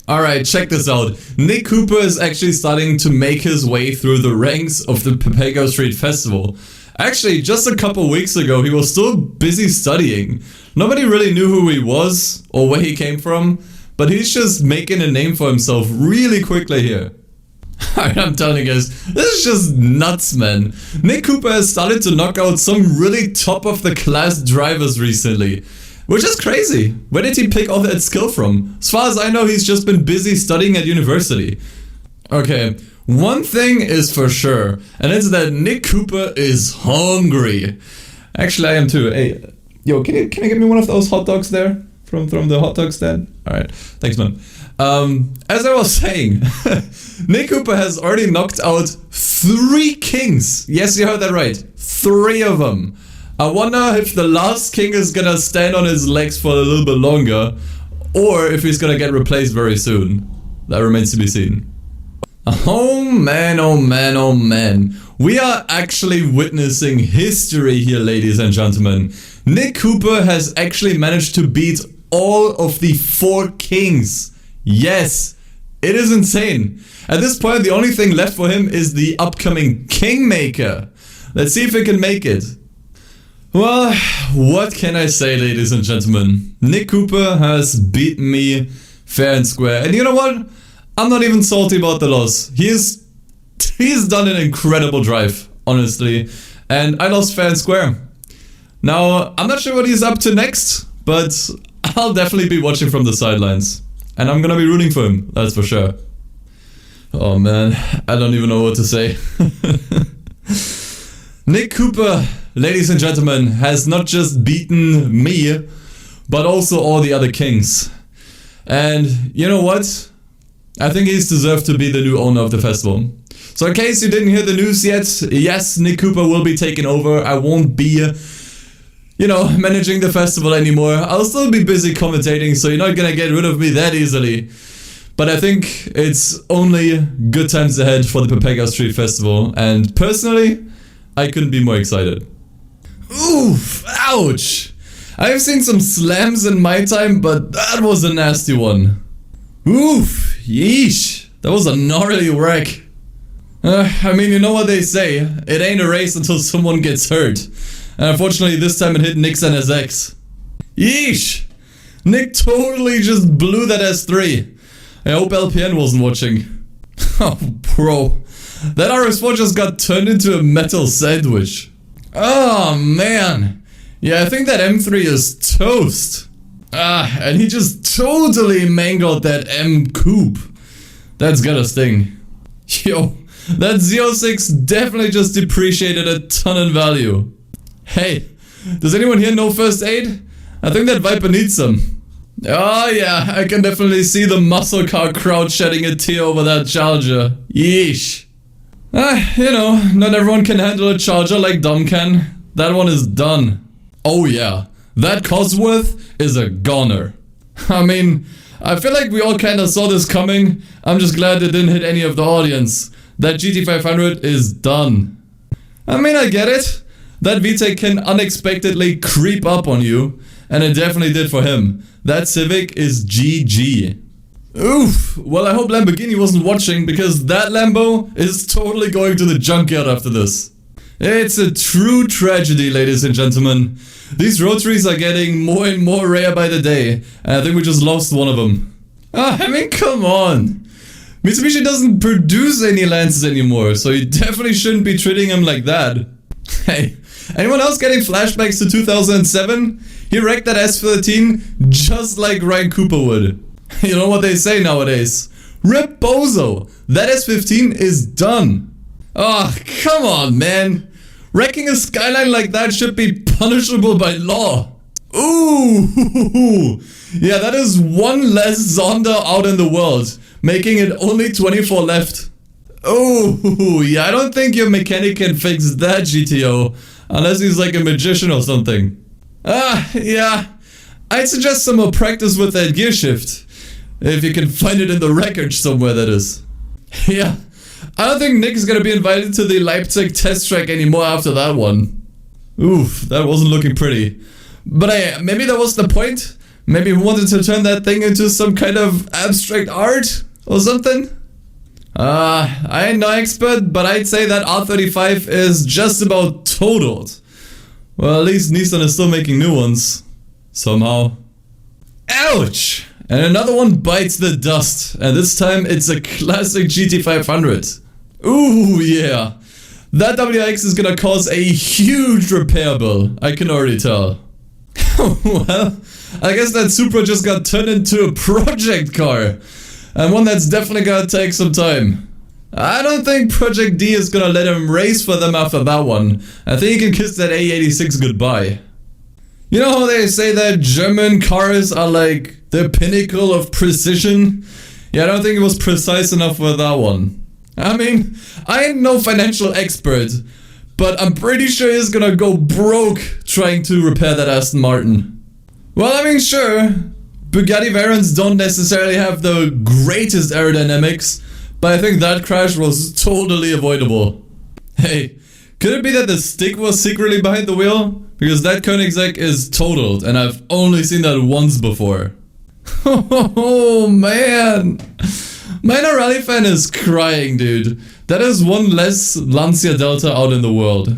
Alright, check this out. Nick Cooper is actually starting to make his way through the ranks of the Pepega Street Festival. Actually, just a couple weeks ago, he was still busy studying. Nobody really knew who he was or where he came from, but he's just making a name for himself really quickly here. I'm telling you guys, this is just nuts, man. Nick Cooper has started to knock out some really top of the class drivers recently. Which is crazy. Where did he pick all that skill from? As far as I know, he's just been busy studying at university. Okay, one thing is for sure, and it's that Nick Cooper is hungry. Actually, I am too. Hey, yo, can you get me one of those hot dogs there? From the hot dog stand? Alright, thanks, man. As I was saying, Nick Cooper has already knocked out 3 kings. Yes, you heard that right. 3 of them. I wonder if the last king is gonna stand on his legs for a little bit longer, or if he's gonna get replaced very soon. That remains to be seen. Oh man, oh man, oh man. We are actually witnessing history here, ladies and gentlemen. Nick Cooper has actually managed to beat all of the 4 kings. Yes, it is insane. At this point, the only thing left for him is the upcoming Kingmaker. Let's see if he can make it. Well, what can I say, ladies and gentlemen? Nick Cooper has beaten me fair and square. And you know what? I'm not even salty about the loss. He's done an incredible drive, honestly. And I lost fair and square. Now, I'm not sure what he's up to next, but I'll definitely be watching from the sidelines. And I'm gonna be rooting for him, that's for sure. Oh man, I don't even know what to say. Nick Cooper, ladies and gentlemen, has not just beaten me, but also all the other kings. And you know what? I think he's deserved to be the new owner of the festival. So in case you didn't hear the news yet, yes, Nick Cooper will be taking over. I won't be, managing the festival anymore. I'll still be busy commentating, so you're not gonna get rid of me that easily. But I think it's only good times ahead for the Pepega Street Festival, and personally, I couldn't be more excited. Oof, ouch! I've seen some slams in my time, but that was a nasty one. Oof, yeesh, that was a gnarly wreck. I mean, you know what they say, it ain't a race until someone gets hurt. And unfortunately this time it hit Nick's NSX. Yeesh! Nick totally just blew that S3. I hope LPN wasn't watching. Oh, bro. That RS4 just got turned into a metal sandwich. Oh, man. Yeah, I think that M3 is toast. And he just totally mangled that M coupe. That's gotta sting. Yo, that Z06 definitely just depreciated a ton in value. Hey, does anyone here know first aid? I think that Viper needs some. Oh yeah, I can definitely see the muscle car crowd shedding a tear over that Charger. Yeesh. Not everyone can handle a Charger like Dom can. That one is done. Oh yeah, that Cosworth is a goner. I mean, I feel like we all kinda saw this coming. I'm just glad it didn't hit any of the audience. That GT500 is done. I mean, I get it. That VTEC can unexpectedly creep up on you, and it definitely did for him. That Civic is GG. Oof, well I hope Lamborghini wasn't watching, because that Lambo is totally going to the junkyard after this. It's a true tragedy, ladies and gentlemen. These rotaries are getting more and more rare by the day, and I think we just lost one of them. I mean, come on. Mitsubishi doesn't produce any Lancers anymore, so you definitely shouldn't be treating him like that. Hey, anyone else getting flashbacks to 2007? He wrecked that S13 just like Ryan Cooper would. You know what they say nowadays? Rip Bozo! That S15 is done. Oh, come on, man. Wrecking a Skyline like that should be punishable by law. Ooh, yeah, that is one less Zonda out in the world, making it only 24 left. Oh, yeah, I don't think your mechanic can fix that GTO, unless he's like a magician or something. Yeah, I'd suggest some more practice with that gear shift, if you can find it in the wreckage somewhere, that is. Yeah, I don't think Nick is gonna be invited to the Leipzig test track anymore after that one. Oof, that wasn't looking pretty. But maybe that was the point? Maybe he wanted to turn that thing into some kind of abstract art or something? I ain't no expert, but I'd say that R35 is just about totaled. Well, at least Nissan is still making new ones. Somehow. Ouch! And another one bites the dust, and this time it's a classic GT500. Ooh, yeah. That WRX is gonna cause a huge repair bill, I can already tell. Well, I guess that Supra just got turned into a project car. And one that's definitely gonna take some time. I don't think Project D is gonna let him race for them after that one. I think he can kiss that A86 goodbye. You know how they say that German cars are like the pinnacle of precision? Yeah, I don't think it was precise enough for that one. I mean, I ain't no financial expert, but I'm pretty sure he's gonna go broke trying to repair that Aston Martin. Well, I mean, sure, Bugatti Veyrons don't necessarily have the greatest aerodynamics, but I think that crash was totally avoidable. Hey, could it be that the stick was secretly behind the wheel? Because that Koenigsegg is totaled, and I've only seen that once before. Oh man! Minor Rally fan is crying, dude. That is one less Lancia Delta out in the world.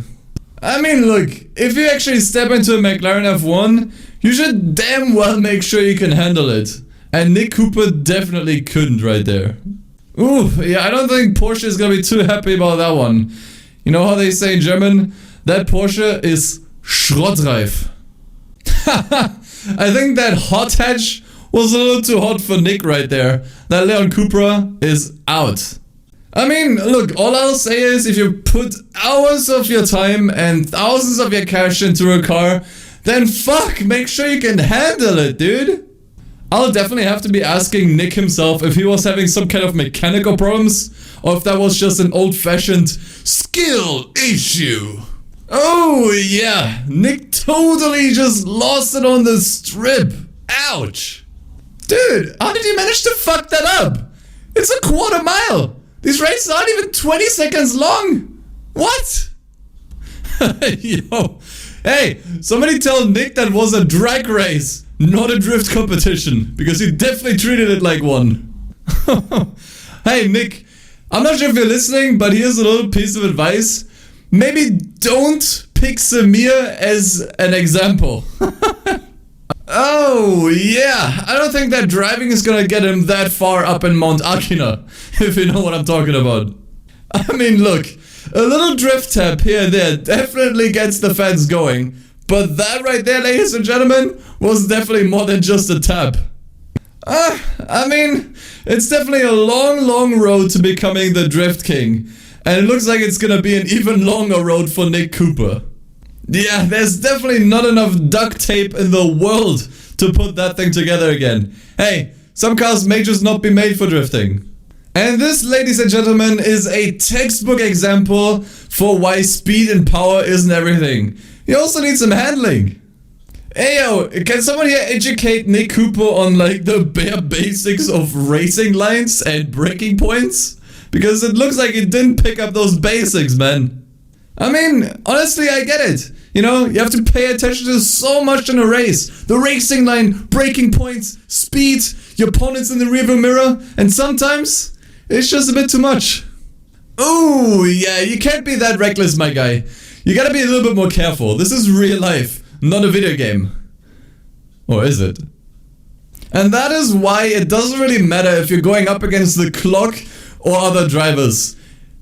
I mean, look, if you actually step into a McLaren F1, you should damn well make sure you can handle it. And Nick Cooper definitely couldn't right there. Ooh, yeah, I don't think Porsche is gonna be too happy about that one. You know how they say in German? That Porsche is Schrottreif. I think that hot hatch was a little too hot for Nick right there. That Leon Cupra is out. I mean, look, all I'll say is if you put hours of your time and thousands of your cash into a car, then fuck, make sure you can handle it, dude. I'll definitely have to be asking Nick himself if he was having some kind of mechanical problems or if that was just an old-fashioned skill issue. Oh yeah, Nick totally just lost it on the strip. Ouch. Dude, how did you manage to fuck that up? It's a quarter mile. These races aren't even 20 seconds long. What? Yo. Hey, somebody tell Nick that was a drag race, not a drift competition, because he definitely treated it like one. Hey Nick, I'm not sure if you're listening, but here's a little piece of advice. Maybe don't pick Samir as an example. Oh yeah, I don't think that driving is gonna get him that far up in Mount Akina, if you know what I'm talking about. I mean, look, a little drift tap here and there definitely gets the fans going, but that right there, ladies and gentlemen, was definitely more than just a tap. I mean, it's definitely a long, long road to becoming the Drift King, and it looks like it's gonna be an even longer road for Nick Cooper. Yeah, there's definitely not enough duct tape in the world to put that thing together again. Hey, some cars may just not be made for drifting. And this, ladies and gentlemen, is a textbook example for why speed and power isn't everything. You also need some handling. Hey yo, can someone here educate Nick Cooper on like the bare basics of racing lines and braking points? Because it looks like he didn't pick up those basics, man. I mean, honestly, I get it. You know, you have to pay attention to so much in a race. The racing line, braking points, speed, your opponents in the rearview mirror, and sometimes it's just a bit too much. Ooh, yeah, you can't be that reckless, my guy. You gotta be a little bit more careful. This is real life, not a video game. Or is it? And that is why it doesn't really matter if you're going up against the clock or other drivers.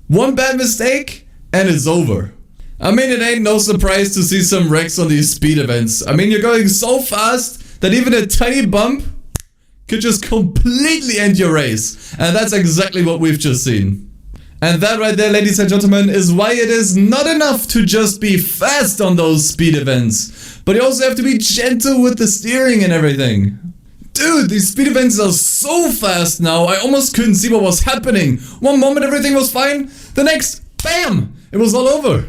One bad mistake, and it's over. I mean, it ain't no surprise to see some wrecks on these speed events. I mean, you're going so fast that even a tiny bump could just completely end your race. And that's exactly what we've just seen. And that right there, ladies and gentlemen, is why it is not enough to just be fast on those speed events. But you also have to be gentle with the steering and everything. Dude, these speed events are so fast now, I almost couldn't see what was happening. One moment everything was fine, the next, bam! It was all over.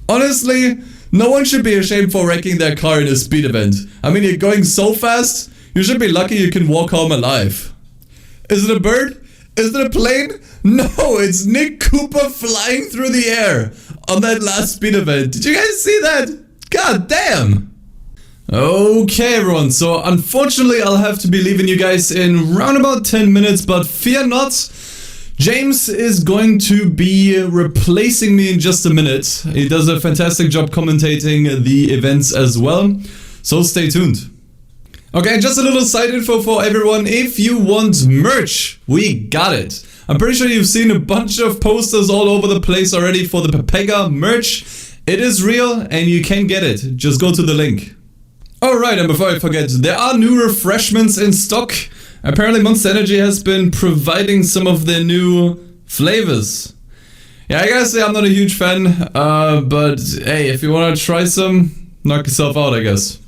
Honestly, no one should be ashamed for wrecking their car in a speed event. I mean, you're going so fast, you should be lucky you can walk home alive. Is it a bird? Is it a plane? No, it's Nick Cooper flying through the air on that last speed event. Did you guys see that? God damn. Okay, everyone, so unfortunately I'll have to be leaving you guys in round about 10 minutes, but fear not. James is going to be replacing me in just a minute. He does a fantastic job commentating the events as well, so stay tuned. Okay, just a little side info for everyone. If you want merch, we got it. I'm pretty sure you've seen a bunch of posters all over the place already for the Pepega merch. It is real and you can get it. Just go to the link. Alright, and before I forget, there are new refreshments in stock. Apparently Monster Energy has been providing some of their new flavors. Yeah, I gotta say I'm not a huge fan, but hey, if you wanna try some, knock yourself out, I guess.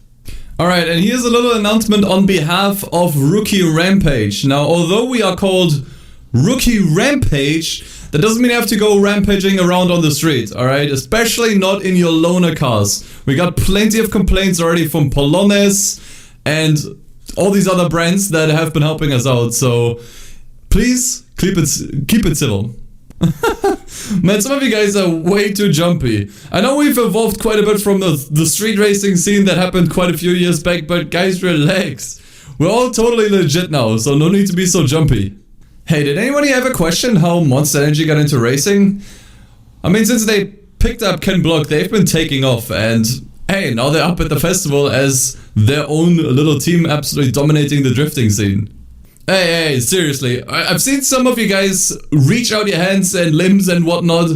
Alright, and here's a little announcement on behalf of Rookie Rampage. Now, although we are called Rookie Rampage, that doesn't mean you have to go rampaging around on the street, alright? Especially not in your loaner cars. We got plenty of complaints already from Polones and all these other brands that have been helping us out, so please keep it civil. Man, some of you guys are way too jumpy. I know we've evolved quite a bit from the street racing scene that happened quite a few years back, but guys, relax. We're all totally legit now, so no need to be so jumpy. Hey, did anybody ever question how Monster Energy got into racing? I mean, since they picked up Ken Block, they've been taking off, and hey, now they're up at the festival as their own little team, absolutely dominating the drifting scene. Hey, seriously, I've seen some of you guys reach out your hands and limbs and whatnot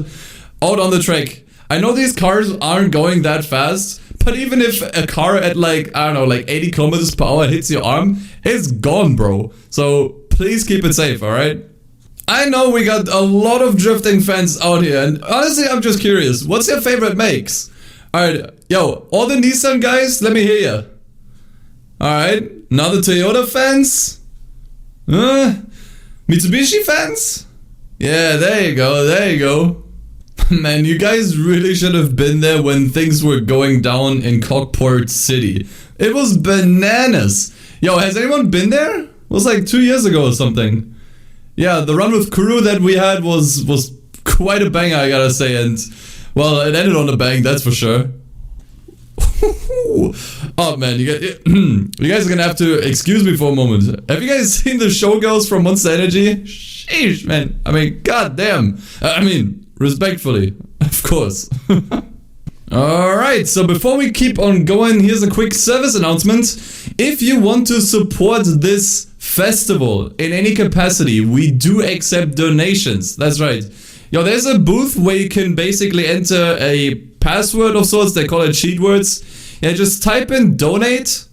out on the track. I know these cars aren't going that fast, but even if a car at like, I don't know, like 80 kilometers per hour hits your arm, it's gone, bro. So please keep it safe, alright? I know we got a lot of drifting fans out here, and honestly, I'm just curious, what's your favorite makes? Alright, yo, all the Nissan guys, let me hear ya. Alright, Now the Toyota fans? Mitsubishi fans? Yeah, there you go, there you go. Man, you guys really should have been there when things were going down in Cockport City. It was bananas. Yo, has anyone been there? It was like 2 years ago or something. Yeah, the run with crew that we had was quite a banger, I gotta say, and well, it ended on a bang, that's for sure. Oh man, you guys are gonna have to excuse me for a moment. Have you guys seen the showgirls from Monster Energy? Sheesh, man. I mean, goddamn. I mean, respectfully, of course. Alright, so before we keep on going, here's a quick service announcement. If you want to support this festival in any capacity, we do accept donations. That's right. Yo, there's a booth where you can basically enter a password of sorts. They call it cheat words. Yeah, just type in donate,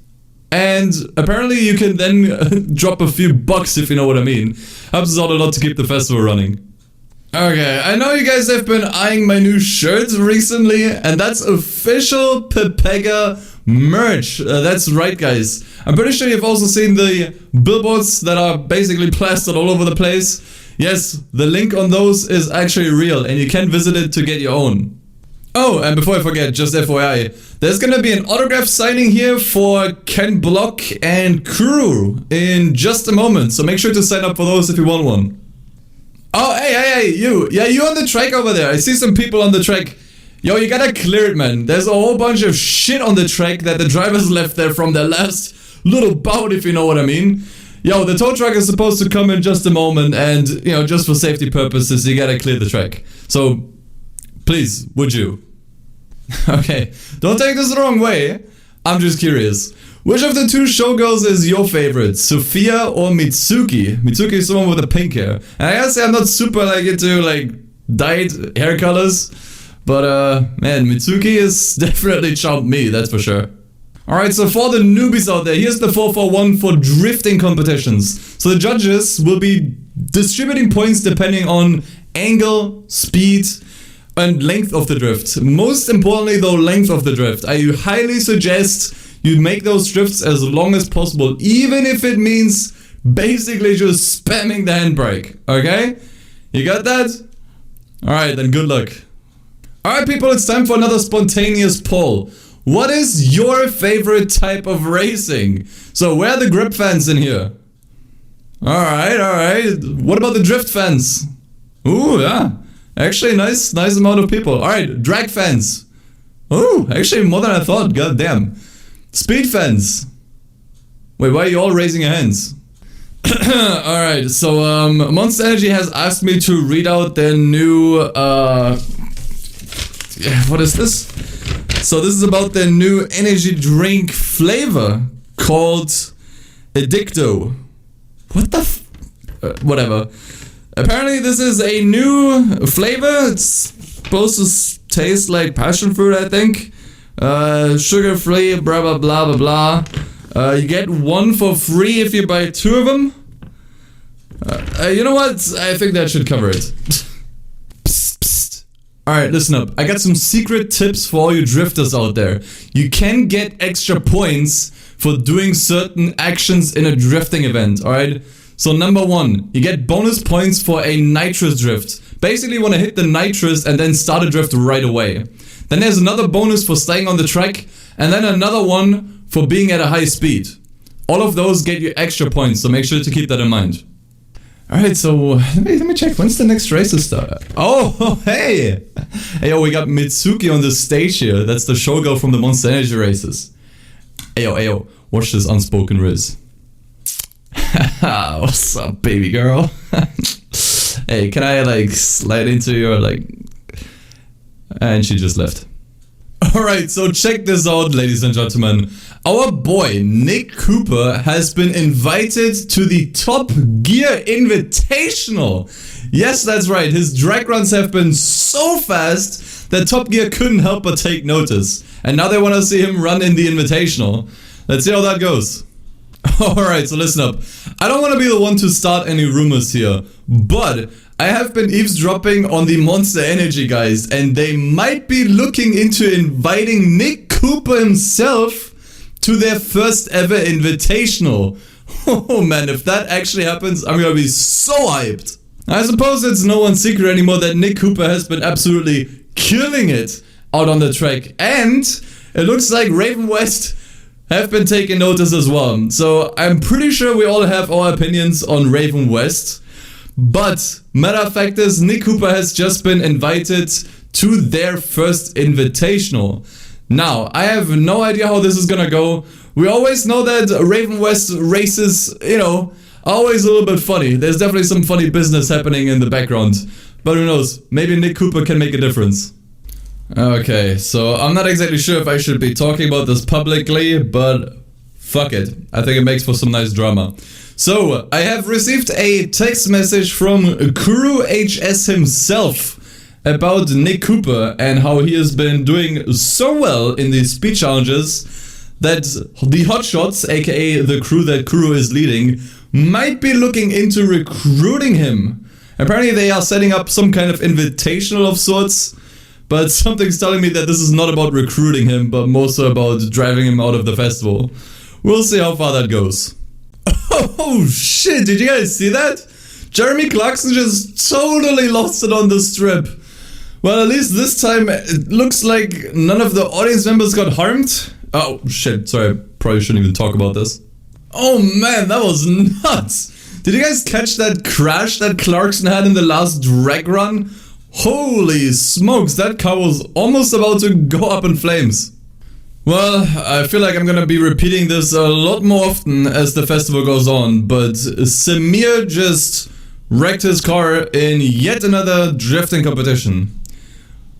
and apparently you can then drop a few bucks, if you know what I mean. Helps us out a lot to keep the festival running. Okay, I know you guys have been eyeing my new shirts recently, and that's official Pepega merch. That's right, guys. I'm pretty sure you've also seen the billboards that are basically plastered all over the place. Yes, the link on those is actually real, and you can visit it to get your own. Oh, and before I forget, just FYI, there's gonna be an autograph signing here for Ken Block and crew in just a moment, so make sure to sign up for those if you want one. Oh, hey, you. Yeah, you on the track over there. I see some people on the track. Yo, you gotta clear it, man. There's a whole bunch of shit on the track that the drivers left there from their last little bout, if you know what I mean. Yo, the tow truck is supposed to come in just a moment, and, you know, just for safety purposes, you gotta clear the track. So, please, would you? Okay, don't take this the wrong way. I'm just curious. Which of the two showgirls is your favorite? Sophia or Mitsuki? Mitsuki is the one with the pink hair. And I gotta say, I'm not super like into like dyed hair colors. But man, Mitsuki is definitely charmed me, that's for sure. Alright, so for the newbies out there, here's the 441 for drifting competitions. So the judges will be distributing points depending on angle, speed, and length of the drift. Most importantly though, length of the drift. I highly suggest you make those drifts as long as possible, even if it means basically just spamming the handbrake, okay? You got that? Alright, then good luck. Alright people, it's time for another spontaneous poll. What is your favorite type of racing? So where are the grip fans in here? Alright. What about the drift fans? Ooh, yeah. Actually, nice amount of people. Alright, drag fans. Ooh, actually more than I thought, god damn. Speed fans. Wait, why are you all raising your hands? Alright, so Monster Energy has asked me to read out their new what is this? So this is about their new energy drink flavor called Addicto. What the whatever. Apparently this is a new flavor. It's supposed to taste like passion fruit, I think. Sugar free, blah blah blah blah blah. You get one for free if you buy 2 of them. You know what? I think that should cover it. Alright, listen up. I got some secret tips for all you drifters out there. You can get extra points for doing certain actions in a drifting event, alright? So number 1, you get bonus points for a nitrous drift. Basically you want to hit the nitrous and then start a drift right away. Then there's another bonus for staying on the track, and then another one for being at a high speed. All of those get you extra points, so make sure to keep that in mind. Alright, so let me check. When's the next race to start? Oh, hey! Hey, yo, we got Mitsuki on the stage here. That's the showgirl from the Monster Energy races. Hey, yo, watch this unspoken riz. What's up, baby girl? Hey, can I, like, slide into your, like... And she just left. Alright, so check this out, ladies and gentlemen. Our boy, Nick Cooper, has been invited to the Top Gear Invitational. Yes, that's right. His drag runs have been so fast that Top Gear couldn't help but take notice. And now they want to see him run in the Invitational. Let's see how that goes. Alright, so listen up. I don't want to be the one to start any rumors here, but I have been eavesdropping on the Monster Energy guys, and they might be looking into inviting Nick Cooper himself to their first ever invitational. Oh man, if that actually happens, I'm gonna be so hyped. I suppose it's no one's secret anymore that Nick Cooper has been absolutely killing it out on the track, and it looks like Raven West have been taking notice as well. So I'm pretty sure we all have our opinions on Raven West, but matter of fact is Nick Cooper has just been invited to their first invitational. Now, I have no idea how this is gonna go. We always know that Raven West races, you know, are always a little bit funny. There's definitely some funny business happening in the background. But who knows, maybe Nick Cooper can make a difference. Okay, so I'm not exactly sure if I should be talking about this publicly, but fuck it. I think it makes for some nice drama. So, I have received a text message from Kuru HS himself about Nick Cooper and how he has been doing so well in these speed challenges that the hotshots, aka the crew that Kuru is leading, might be looking into recruiting him. Apparently they are setting up some kind of invitational of sorts, but something's telling me that this is not about recruiting him, but more so about driving him out of the festival. We'll see how far that goes. Oh shit, did you guys see that? Jeremy Clarkson just totally lost it on the strip. Well, at least this time it looks like none of the audience members got harmed. Oh shit, sorry, I probably shouldn't even talk about this. Oh man, that was nuts! Did you guys catch that crash that Clarkson had in the last drag run? Holy smokes, that car was almost about to go up in flames. Well, I feel like I'm gonna be repeating this a lot more often as the festival goes on, but Samir just wrecked his car in yet another drifting competition.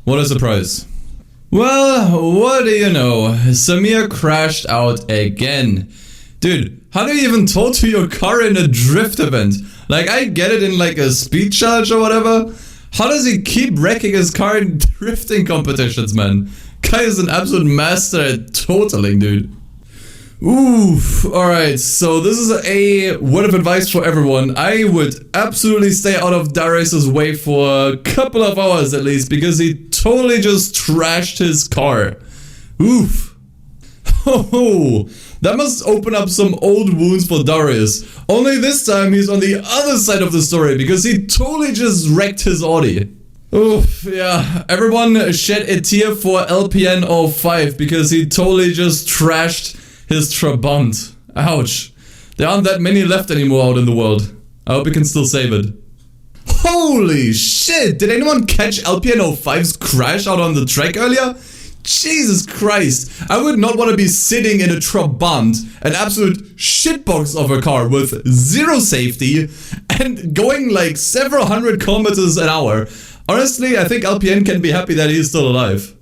What a surprise. Well, what do you know, Samir crashed out again. Dude, how do you even total your car in a drift event? Like, I get it in like a speed challenge or whatever. How does he keep wrecking his car in drifting competitions, man? Guy is an absolute master at totaling, dude. Oof, alright, so this is a word of advice for everyone. I would absolutely stay out of Darius's way for a couple of hours at least, because he totally just trashed his car. Oof. Oh, that must open up some old wounds for Darius. Only this time he's on the other side of the story, because he totally just wrecked his Audi. Oof, yeah, everyone shed a tear for LPN 05 because he totally just trashed his Trabant. Ouch. There aren't that many left anymore out in the world. I hope he can still save it. Holy shit! Did anyone catch LPN 05's crash out on the track earlier? Jesus Christ. I would not want to be sitting in a Trabant, an absolute shitbox of a car with zero safety and going like several hundred kilometers an hour. Honestly, I think LPN can be happy that he's still alive.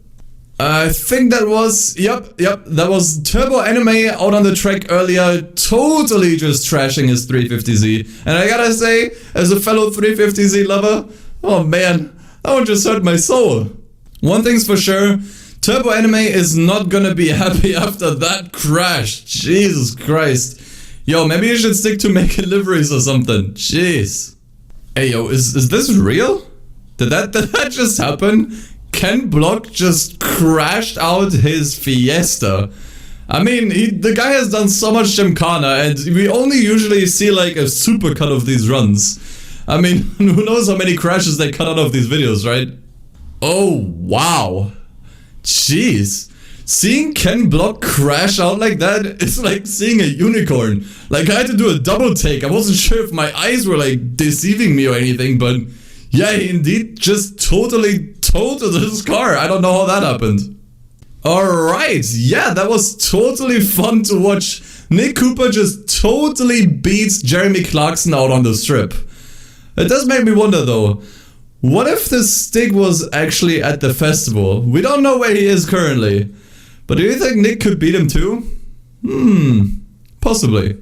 I think that was, yep, that was Turbo Anime out on the track earlier, totally just trashing his 350Z. And I gotta say, as a fellow 350Z lover, oh man, that one just hurt my soul. One thing's for sure, Turbo Anime is not gonna be happy after that crash. Jesus Christ. Yo, maybe you should stick to making liveries or something. Jeez. Hey yo, is this real? Did that just happen? Ken Block just crashed out his Fiesta. I mean, the guy has done so much Gymkhana, and we only usually see like a supercut of these runs. I mean, who knows how many crashes they cut out of these videos, right? Oh, wow. Jeez. Seeing Ken Block crash out like that is like seeing a unicorn. Like, I had to do a double take. I wasn't sure if my eyes were like deceiving me or anything, but yeah, he indeed just totally totaled his car. I don't know how that happened. Alright, yeah, that was totally fun to watch. Nick Cooper just totally beats Jeremy Clarkson out on the strip. It does make me wonder though, what if the stick was actually at the festival? We don't know where he is currently. But do you think Nick could beat him too? Possibly.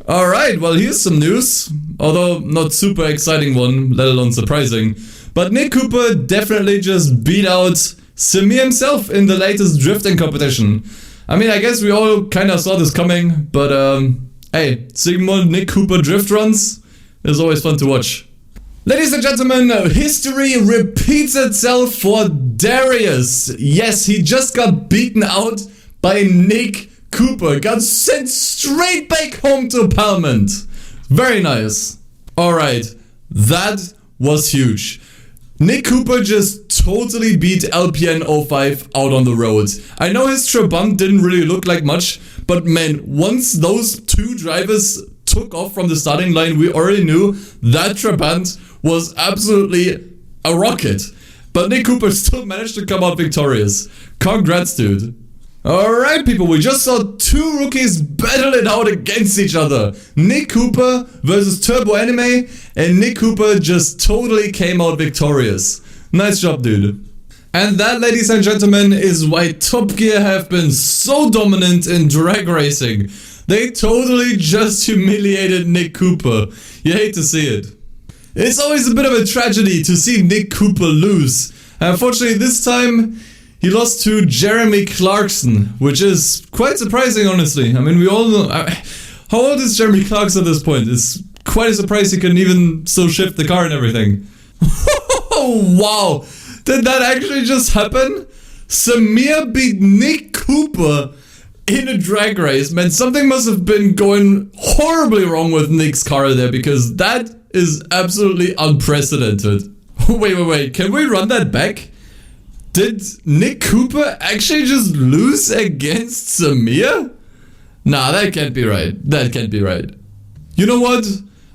Alright, well here's some news, although not super exciting one, let alone surprising. But Nick Cooper definitely just beat out Samir himself in the latest drifting competition. I mean, I guess we all kinda saw this coming, but hey, seeing more Nick Cooper drift runs is always fun to watch. Ladies and gentlemen, history repeats itself for Darius. Yes, he just got beaten out by Nick Cooper got sent straight back home to Palmont. Very nice. Alright, that was huge. Nick Cooper just totally beat LPN05 out on the road. I know his Trabant didn't really look like much, but man, once those two drivers took off from the starting line, we already knew that Trabant was absolutely a rocket. But Nick Cooper still managed to come out victorious. Congrats, dude. Alright people, we just saw two rookies battle it out against each other. Nick Cooper versus Turbo Anime, and Nick Cooper just totally came out victorious. Nice job, dude. And that, ladies and gentlemen, is why Top Gear have been so dominant in drag racing. They totally just humiliated Nick Cooper. You hate to see it. It's always a bit of a tragedy to see Nick Cooper lose. Unfortunately, this time he lost to Jeremy Clarkson, which is quite surprising, honestly. I mean, we all know... how old is Jeremy Clarkson at this point? It's quite a surprise he can even still shift the car and everything. Wow! Did that actually just happen? Samir beat Nick Cooper in a drag race. Man, something must have been going horribly wrong with Nick's car there, because that is absolutely unprecedented. Wait. Can we run that back? Did Nick Cooper actually just lose against Samir? Nah, that can't be right. That can't be right. You know what?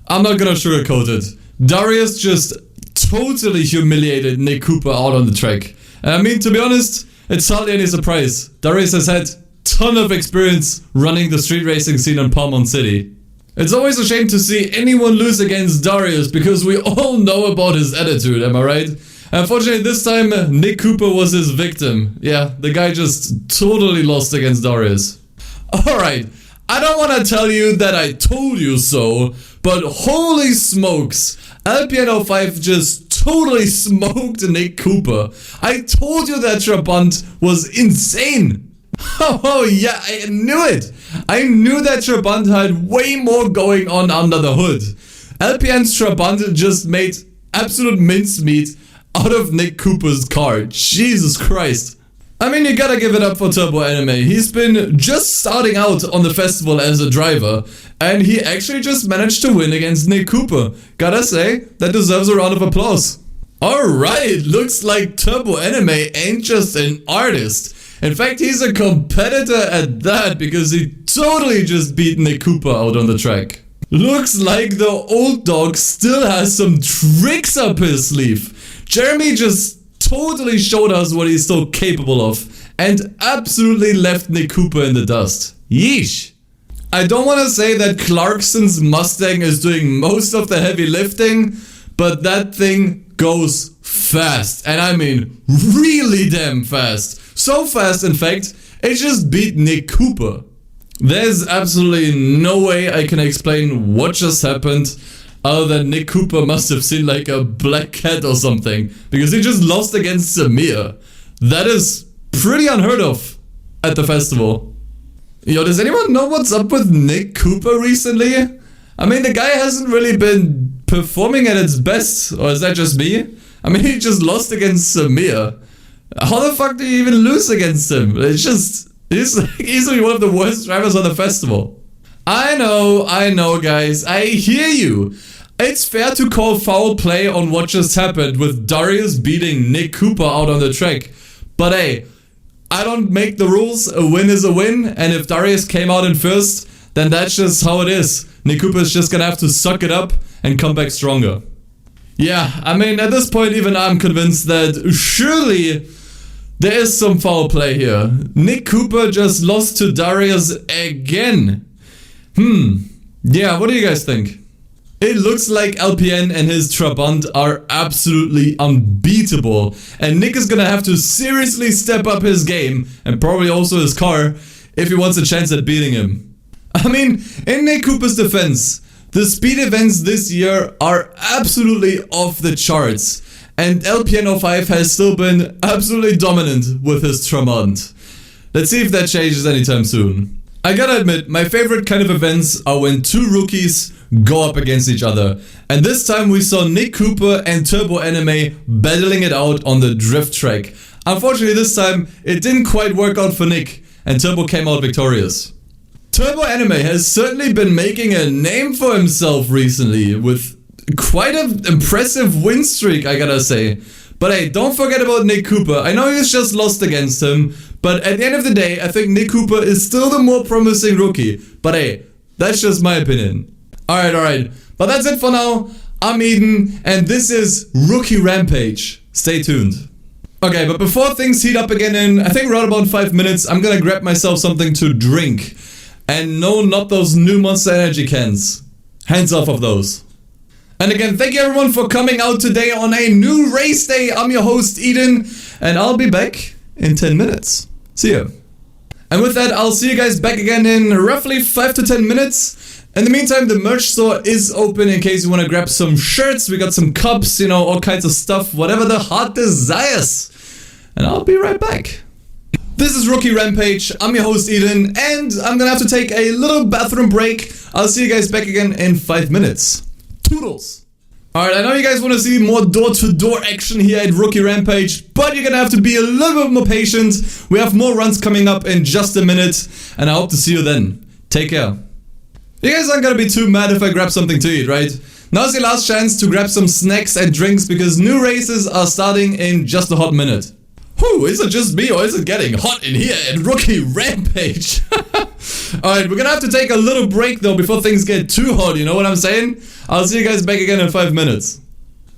I'm not gonna sugarcoat it. Darius just totally humiliated Nick Cooper out on the track. And I mean, to be honest, it's hardly any surprise. Darius has had ton of experience running the street racing scene in Palmont City. It's always a shame to see anyone lose against Darius, because we all know about his attitude, am I right? Unfortunately, this time Nick Cooper was his victim. Yeah, the guy just totally lost against Darius. Alright, I don't want to tell you that I told you so, but holy smokes, LPN05 just totally smoked Nick Cooper. I told you that Trabant was insane. Oh yeah, I knew it. I knew that Trabant had way more going on under the hood. LPN's Trabant just made absolute mincemeat out of Nick Cooper's car. Jesus Christ. I mean, you gotta give it up for Turbo Anime. He's been just starting out on the festival as a driver, and he actually just managed to win against Nick Cooper. Gotta say, that deserves a round of applause. Alright, looks like Turbo Anime ain't just an artist. In fact, he's a competitor at that, because he totally just beat Nick Cooper out on the track. Looks like the old dog still has some tricks up his sleeve. Jeremy just totally showed us what he's still capable of, and absolutely left Nick Cooper in the dust. Yeesh. I don't want to say that Clarkson's Mustang is doing most of the heavy lifting, but that thing goes fast. And I mean really damn fast. So fast, in fact, it just beat Nick Cooper. There's absolutely no way I can explain what just happened, other than Nick Cooper must have seen like a black cat or something, because he just lost against Samir. That is pretty unheard of at the festival. Yo, does anyone know what's up with Nick Cooper recently? I mean, the guy hasn't really been performing at its best, or is that just me? I mean, he just lost against Samir. How the fuck do you even lose against him? It's just, he's easily one of the worst drivers on the festival. I know guys, I hear you. It's fair to call foul play on what just happened with Darius beating Nick Cooper out on the track. But hey, I don't make the rules, a win is a win, and if Darius came out in first, then that's just how it is. Nick Cooper is just gonna have to suck it up and come back stronger. Yeah, I mean, at this point even I'm convinced that surely there is some foul play here. Nick Cooper just lost to Darius again. Yeah, what do you guys think? It looks like LPN and his Trabant are absolutely unbeatable, and Nick is gonna have to seriously step up his game, and probably also his car, if he wants a chance at beating him. I mean, in Nick Cooper's defense, the speed events this year are absolutely off the charts, and LPN05 has still been absolutely dominant with his Trabant. Let's see if that changes anytime soon. I gotta admit, my favorite kind of events are when two rookies go up against each other. And this time we saw Nick Cooper and Turbo Anime battling it out on the drift track. Unfortunately this time it didn't quite work out for Nick, and Turbo came out victorious. Turbo Anime has certainly been making a name for himself recently with quite an impressive win streak, I gotta say. But hey, don't forget about Nick Cooper. I know he's just lost against him, but at the end of the day, I think Nick Cooper is still the more promising rookie. But hey, that's just my opinion. Alright. But that's it for now. I'm Eden, and this is Rookie Rampage. Stay tuned. Okay, but before things heat up again in, I think, right about 5 minutes, I'm gonna grab myself something to drink. And no, not those new Monster Energy cans. Hands off of those. And again, thank you everyone for coming out today on a new race day. I'm your host, Eden, and I'll be back in 10 minutes. See ya. And with that, I'll see you guys back again in roughly 5 to 10 minutes. In the meantime, the merch store is open in case you want to grab some shirts. We got some cups, you know, all kinds of stuff, whatever the heart desires. And I'll be right back. This is Rookie Rampage. I'm your host, Eden, and I'm gonna have to take a little bathroom break. I'll see you guys back again in 5 minutes. Toodles. Alright, I know you guys want to see more door-to-door action here at Rookie Rampage, but you're gonna have to be a little bit more patient. We have more runs coming up in just a minute, and I hope to see you then. Take care. You guys aren't gonna be too mad if I grab something to eat, right? Now's your last chance to grab some snacks and drinks because new races are starting in just a hot minute. Whew, is it just me or is it getting hot in here at Rookie Rampage? Alright, we're gonna have to take a little break though before things get too hot, you know what I'm saying? I'll see you guys back again in 5 minutes.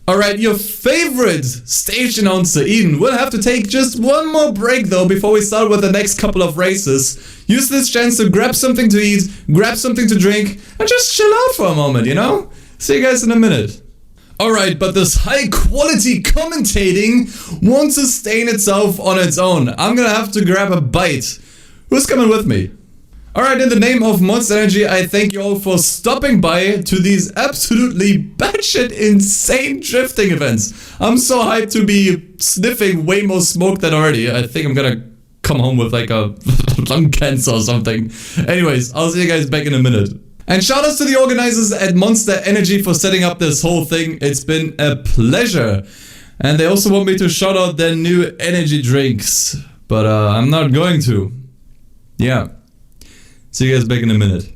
Alright, your favorite stage announcer, Eden, will have to take just one more break though before we start with the next couple of races. Use this chance to grab something to eat, grab something to drink, and just chill out for a moment, you know? See you guys in a minute. Alright, but this high quality commentating won't sustain itself on its own. I'm gonna have to grab a bite. Who's coming with me? Alright, in the name of Monster Energy, I thank you all for stopping by to these absolutely batshit insane drifting events. I'm so hyped to be sniffing way more smoke than already. I think I'm gonna come home with like a lung cancer or something. Anyways, I'll see you guys back in a minute. And shout outs to the organizers at Monster Energy for setting up this whole thing. It's been a pleasure. And they also want me to shout out their new energy drinks. But I'm not going to. Yeah. See you guys back in a minute.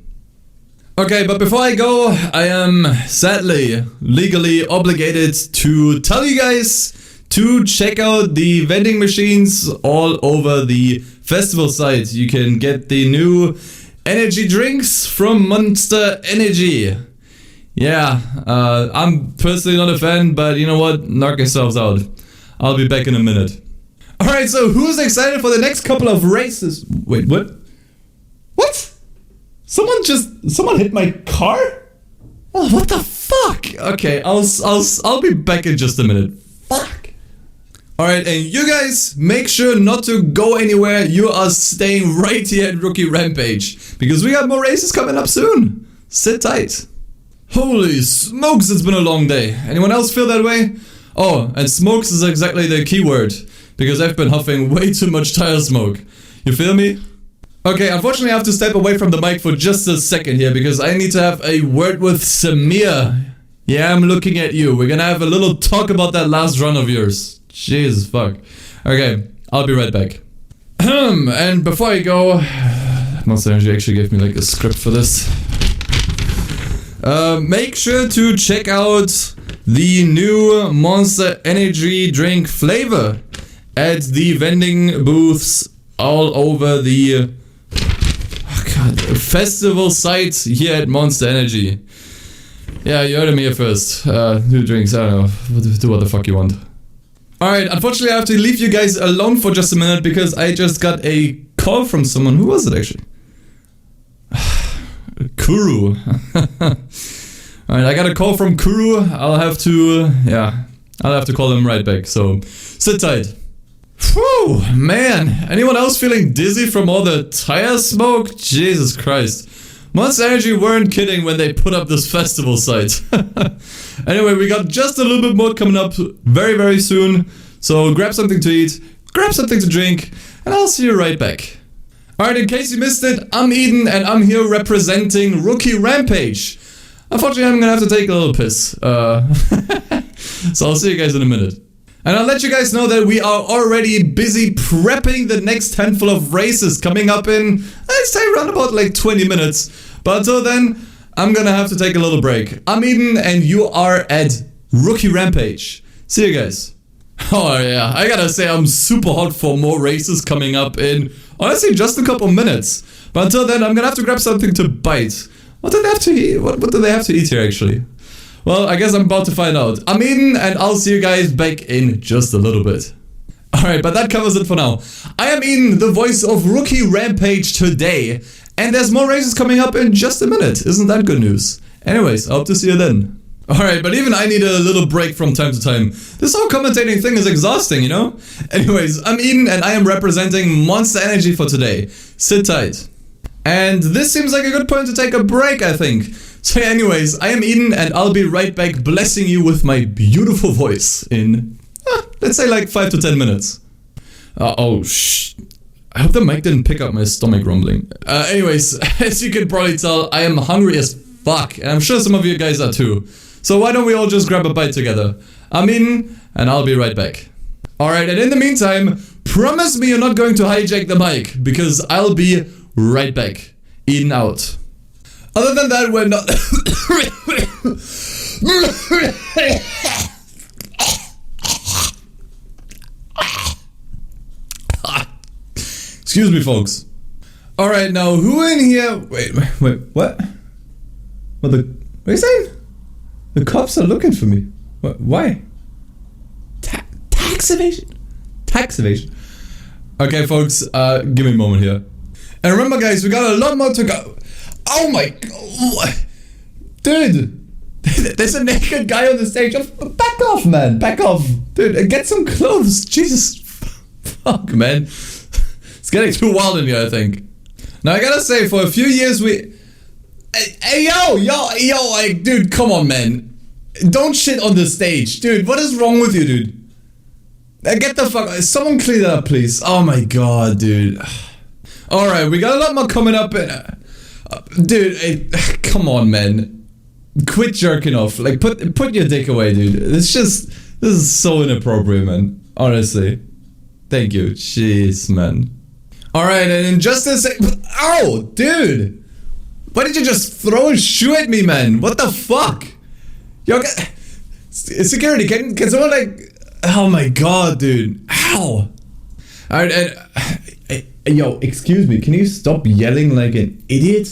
Okay, but before I go, I am sadly, legally obligated to tell you guys to check out the vending machines all over the festival site. You can get the new energy drinks from Monster Energy. Yeah, I'm personally not a fan, but you know what? Knock yourselves out. I'll be back in a minute. Alright, so who's excited for the next couple of races? Wait, what? What? Someone hit my car? Oh, what the fuck? Okay, I'll be back in just a minute. Fuck. Alright, and you guys, make sure not to go anywhere. You are staying right here at Rookie Rampage. Because we got more races coming up soon. Sit tight. Holy smokes, it's been a long day. Anyone else feel that way? Oh, and smokes is exactly the keyword. Because I've been huffing way too much tire smoke. You feel me? Okay, unfortunately I have to step away from the mic for just a second here. Because I need to have a word with Samir. Yeah, I'm looking at you. We're gonna have a little talk about that last run of yours. Jesus fuck. Okay, I'll be right back. And before I go, Monster Energy actually gave me like a script for this. Make sure to check out the new Monster Energy drink flavor at the vending booths all over the festival site here at Monster Energy. Yeah, you heard him here first. New drinks, I don't know. Do what the fuck you want. Alright, unfortunately I have to leave you guys alone for just a minute because I just got a call from someone. Who was it actually? Kuru. Alright, I got a call from Kuru. I'll have to call him right back. So, sit tight. Whew, man. Anyone else feeling dizzy from all the tire smoke? Jesus Christ. Monster Energy weren't kidding when they put up this festival site. Anyway, we got just a little bit more coming up very, very soon. So grab something to eat, grab something to drink, and I'll see you right back. Alright, in case you missed it, I'm Eden and I'm here representing Rookie Rampage. Unfortunately, I'm gonna have to take a little piss. So I'll see you guys in a minute. And I'll let you guys know that we are already busy prepping the next handful of races coming up in, I'd say around about like 20 minutes. But until then, I'm gonna have to take a little break. I'm Eden and you are at Rookie Rampage. See you guys. Oh yeah, I gotta say I'm super hot for more races coming up in, honestly, just a couple minutes. But until then, I'm gonna have to grab something to bite. What do they have to eat? What do they have to eat here actually? Well, I guess I'm about to find out. I'm Eden, and I'll see you guys back in just a little bit. Alright, but that covers it for now. I am Eden, the voice of Rookie Rampage today, and there's more races coming up in just a minute. Isn't that good news? Anyways, I hope to see you then. Alright, but even I need a little break from time to time. This whole commentating thing is exhausting, you know? Anyways, I'm Eden, and I am representing Monster Energy for today. Sit tight. And this seems like a good point to take a break, I think. So anyways, I am Eden and I'll be right back blessing you with my beautiful voice in, let's say like 5 to 10 minutes. I hope the mic didn't pick up my stomach rumbling. Anyways, as you can probably tell, I am hungry as fuck. And I'm sure some of you guys are too. So why don't we all just grab a bite together? I'm Eden and I'll be right back. Alright, and in the meantime, promise me you're not going to hijack the mic, because I'll be right back. Eden out. Other than that, we're not... Excuse me, folks. Alright, now, who in here... Wait, what? What are you saying? The cops are looking for me. What? Why? Tax evasion? Tax evasion. Okay, folks, give me a moment here. And remember, guys, we got a lot more to go. Oh my god. Dude. There's a naked guy on the stage. Back off, man. Back off. Dude, get some clothes. Jesus. Fuck, man. It's getting too wild in here, I think. Now, I gotta say, for a few years, we... Hey, yo, like, dude, come on, man. Don't shit on the stage. Dude, what is wrong with you, dude? Get the fuck... Someone clean that up, please. Oh my god, dude. Alright, we got a lot more coming up in... dude, come on, man. Quit jerking off. Like, put your dick away, dude. This is so inappropriate, man. Honestly. Thank you. Jeez, man. Alright, and in just a sec... Ow, dude! Why did you just throw a shoe at me, man? What the fuck? Yo, security, can someone like... Oh my god, dude. Ow! Alright, and... Yo, excuse me, can you stop yelling like an idiot?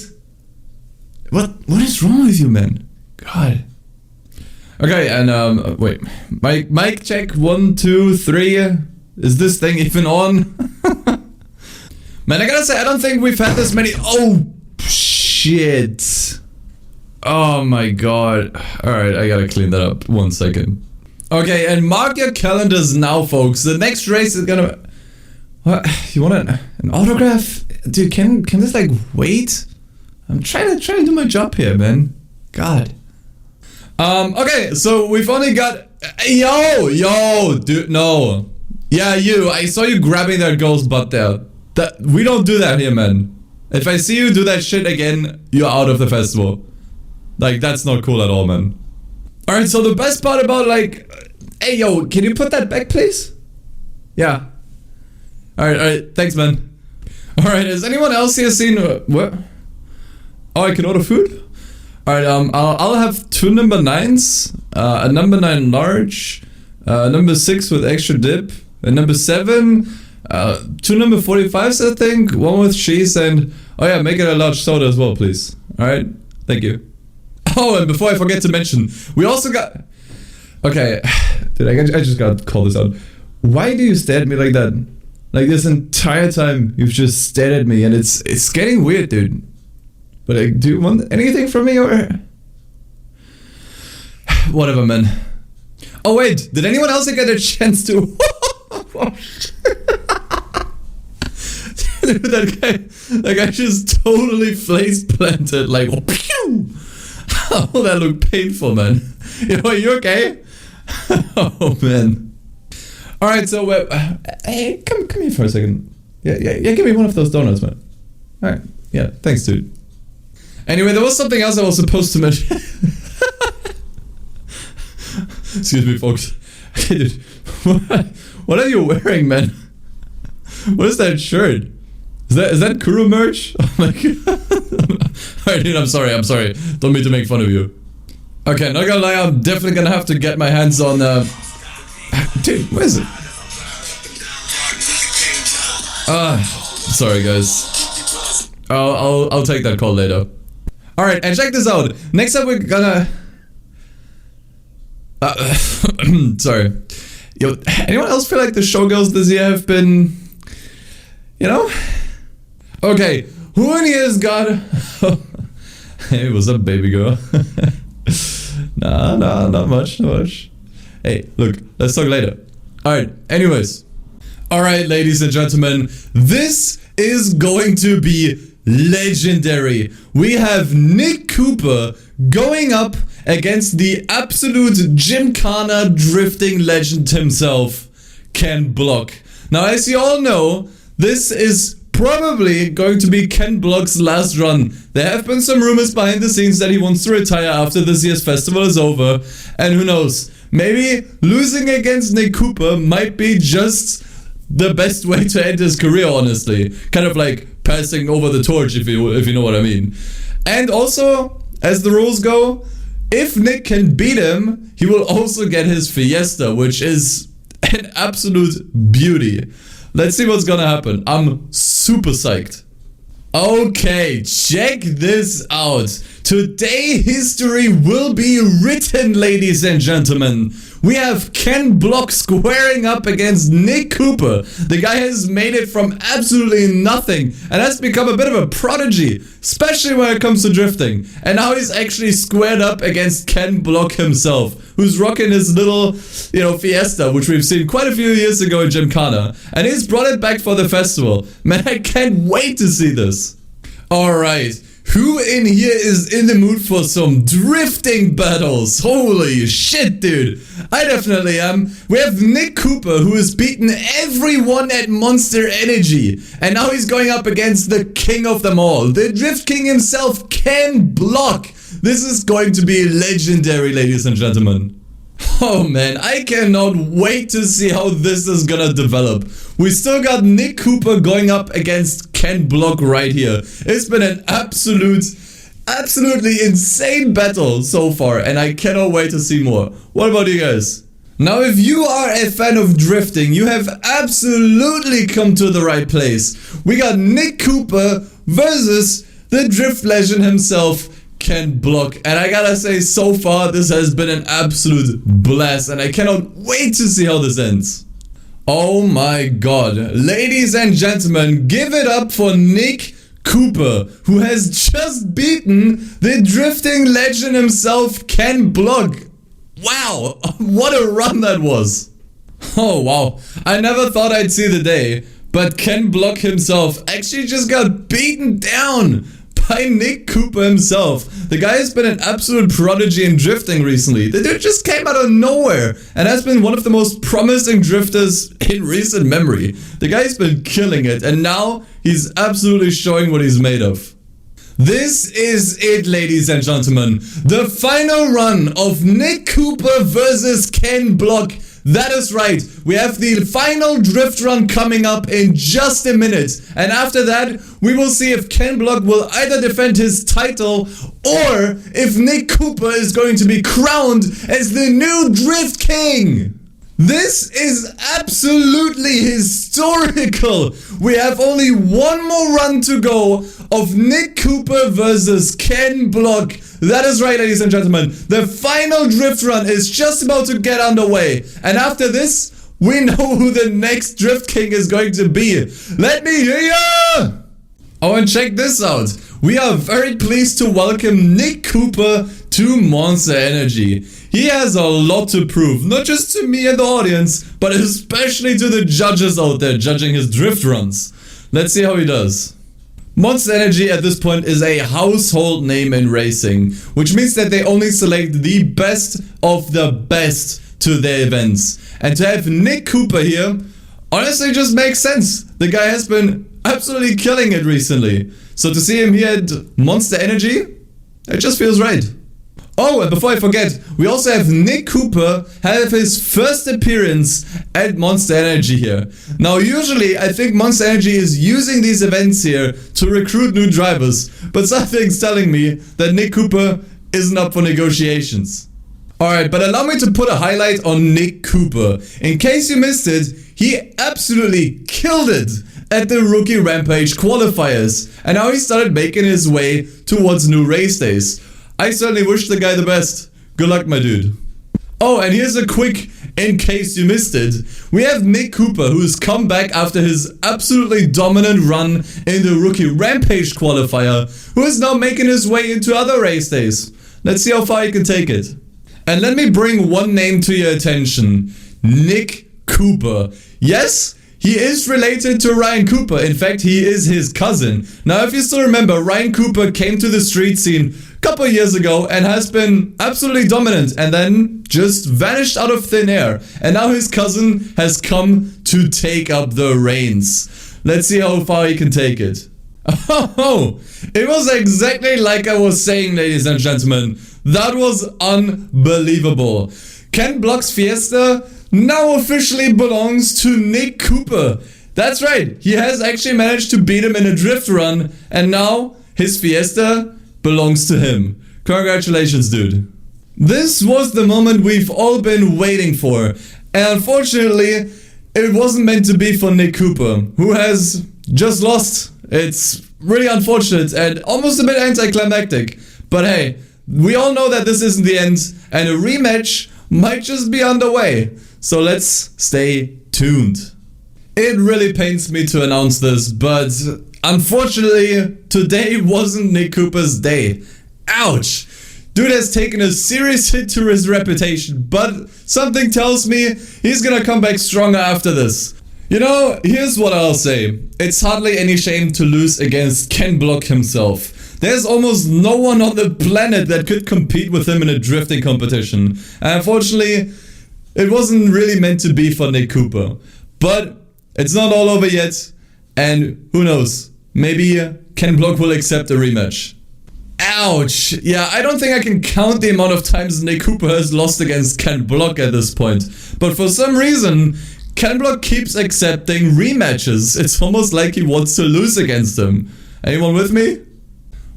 What is wrong with you, man? God. Okay, and wait. Mic check, 1, 2, 3. Is this thing even on? Man, I gotta say, I don't think we've had this many... Oh, shit. Oh my god. Alright, I gotta clean that up. 1 second. Okay, and mark your calendars now, folks. The next race is gonna... What? You want an autograph? Dude, can this like wait? I'm trying to do my job here, man. God. Okay, so we've only got... Yo, dude, no. Yeah, you. I saw you grabbing that girl's butt there. We don't do that here, man. If I see you do that shit again, you're out of the festival. Like, that's not cool at all, man. Alright, so the best part about like... Hey, yo, can you put that back, please? Yeah. Alright, thanks, man. Alright, has anyone else here seen... what? Oh, I can order food? Alright, I'll have 2 number 9s, a number 9 large, number 6 with extra dip, a number 7, 2 number 45s, I think, 1 with cheese, and... Oh yeah, make it a large soda as well, please. Alright, thank you. Oh, and before I forget to mention, we also got... Okay, dude, I just gotta call this out. Why do you stare at me like that? Like, this entire time, you've just stared at me, and it's getting weird, dude. But, like, do you want anything from me, or... Whatever, man. Oh, wait, did anyone else get a chance to... Dude, that guy just totally face planted, like, pew! Oh, that looked painful, man. You know, are you okay? Oh, man. Alright, so, hey, come here for a second. Yeah, give me one of those donuts, man. Alright, yeah, thanks, dude. Anyway, there was something else I was supposed to mention. Excuse me, folks. Dude, what are you wearing, man? What is that shirt? Is that Kuro merch? Oh my god. Alright, dude, I'm sorry. Don't mean to make fun of you. Okay, not gonna lie, I'm definitely gonna have to get my hands on, dude, where is it? Sorry guys. I'll take that call later. Alright, and check this out. Next up we're gonna... sorry. Yo, anyone else feel like the showgirls this year have been... You know? Okay, who in here has got... Hey, what's up, baby girl? Nah, not much. Hey, look, let's talk later. Alright, anyways. Alright, ladies and gentlemen, this is going to be legendary. We have Nick Cooper going up against the absolute Gymkhana drifting legend himself, Ken Block. Now, as you all know, this is probably going to be Ken Block's last run. There have been some rumors behind the scenes that he wants to retire after this year's festival is over, and who knows, maybe losing against Nick Cooper might be just the best way to end his career, honestly. Kind of like passing over the torch, if you know what I mean. And also, as the rules go, if Nick can beat him, he will also get his Fiesta, which is an absolute beauty. Let's see what's gonna happen. I'm super psyched. Okay, check this out. Today history will be written, ladies and gentlemen. We have Ken Block squaring up against Nick Cooper. The guy has made it from absolutely nothing and has become a bit of a prodigy, especially when it comes to drifting. And now he's actually squared up against Ken Block himself, who's rocking his little, Fiesta, which we've seen quite a few years ago in Gymkhana. And he's brought it back for the festival. Man, I can't wait to see this. Alright. Who in here is in the mood for some drifting battles? Holy shit, dude. I definitely am. We have Nick Cooper, who has beaten everyone at Monster Energy. And now he's going up against the king of them all, the Drift King himself, Ken Block. This is going to be legendary, ladies and gentlemen. Oh man, I cannot wait to see how this is gonna develop. We still got Nick Cooper going up against Ken Block right here. It's been an absolutely insane battle so far, and I cannot wait to see more. What about you guys? Now, if you are a fan of drifting, you have absolutely come to the right place. We got Nick Cooper versus the drift legend himself, Ken Block, and I gotta say, so far this has been an absolute blast, and I cannot wait to see how this ends. Oh my god, ladies and gentlemen, give it up for Nick Cooper, who has just beaten the drifting legend himself, Ken Block. Wow, what a run that was. Oh wow, I never thought I'd see the day, but Ken Block himself actually just got beaten down by Nick Cooper himself. The guy has been an absolute prodigy in drifting recently. The dude just came out of nowhere and has been one of the most promising drifters in recent memory. The guy's been killing it, and now he's absolutely showing what he's made of. This is it, ladies and gentlemen. The final run of Nick Cooper versus Ken Block. That is right, we have the final drift run coming up in just a minute, and after that we will see if Ken Block will either defend his title or if Nick Cooper is going to be crowned as the new Drift King. This is absolutely historical. We have only one more run to go of Nick Cooper versus Ken Block. That is right, ladies and gentlemen. The final drift run is just about to get underway. And after this, we know who the next Drift King is going to be. Let me hear ya! Oh, and check this out. We are very pleased to welcome Nick Cooper to Monster Energy. He has a lot to prove, not just to me and the audience, but especially to the judges out there judging his drift runs. Let's see how he does. Monster Energy at this point is a household name in racing, which means that they only select the best of the best to their events. And to have Nick Cooper here, honestly just makes sense. The guy has been absolutely killing it recently. So to see him here at Monster Energy, it just feels right. Oh, and before I forget, we also have Nick Cooper have his first appearance at Monster Energy here. Now, usually, I think Monster Energy is using these events here to recruit new drivers, but something's telling me that Nick Cooper isn't up for negotiations. Alright, but allow me to put a highlight on Nick Cooper. In case you missed it, he absolutely killed it at the Rookie Rampage qualifiers, and now he started making his way towards new race days. I certainly wish the guy the best. Good luck, my dude. Oh, and here's a quick, in case you missed it. We have Nick Cooper, who's come back after his absolutely dominant run in the Rookie Rampage qualifier, who is now making his way into other race days. Let's see how far he can take it. And let me bring one name to your attention. Nick Cooper. Yes, he is related to Ryan Cooper. In fact, he is his cousin. Now, if you still remember, Ryan Cooper came to the street scene a couple of years ago and has been absolutely dominant and then just vanished out of thin air. And now his cousin has come to take up the reins. Let's see how far he can take it. Oh, it was exactly like I was saying, ladies and gentlemen. That was unbelievable. Ken Block's Fiesta now officially belongs to Nick Cooper. That's right, he has actually managed to beat him in a drift run, and now his Fiesta belongs to him. Congratulations, dude. This was the moment we've all been waiting for, and unfortunately, it wasn't meant to be for Nick Cooper, who has just lost. It's really unfortunate and almost a bit anticlimactic, but hey, we all know that this isn't the end, and a rematch might just be underway, so let's stay tuned. It really pains me to announce this, but unfortunately, today wasn't Nick Cooper's day. Ouch! Dude has taken a serious hit to his reputation, but something tells me he's gonna come back stronger after this. You know, here's what I'll say. It's hardly any shame to lose against Ken Block himself. There's almost no one on the planet that could compete with him in a drifting competition. And unfortunately, it wasn't really meant to be for Nick Cooper. But it's not all over yet. And who knows, maybe Ken Block will accept a rematch. Ouch! Yeah, I don't think I can count the amount of times Nick Cooper has lost against Ken Block at this point. But for some reason, Ken Block keeps accepting rematches. It's almost like he wants to lose against him. Anyone with me?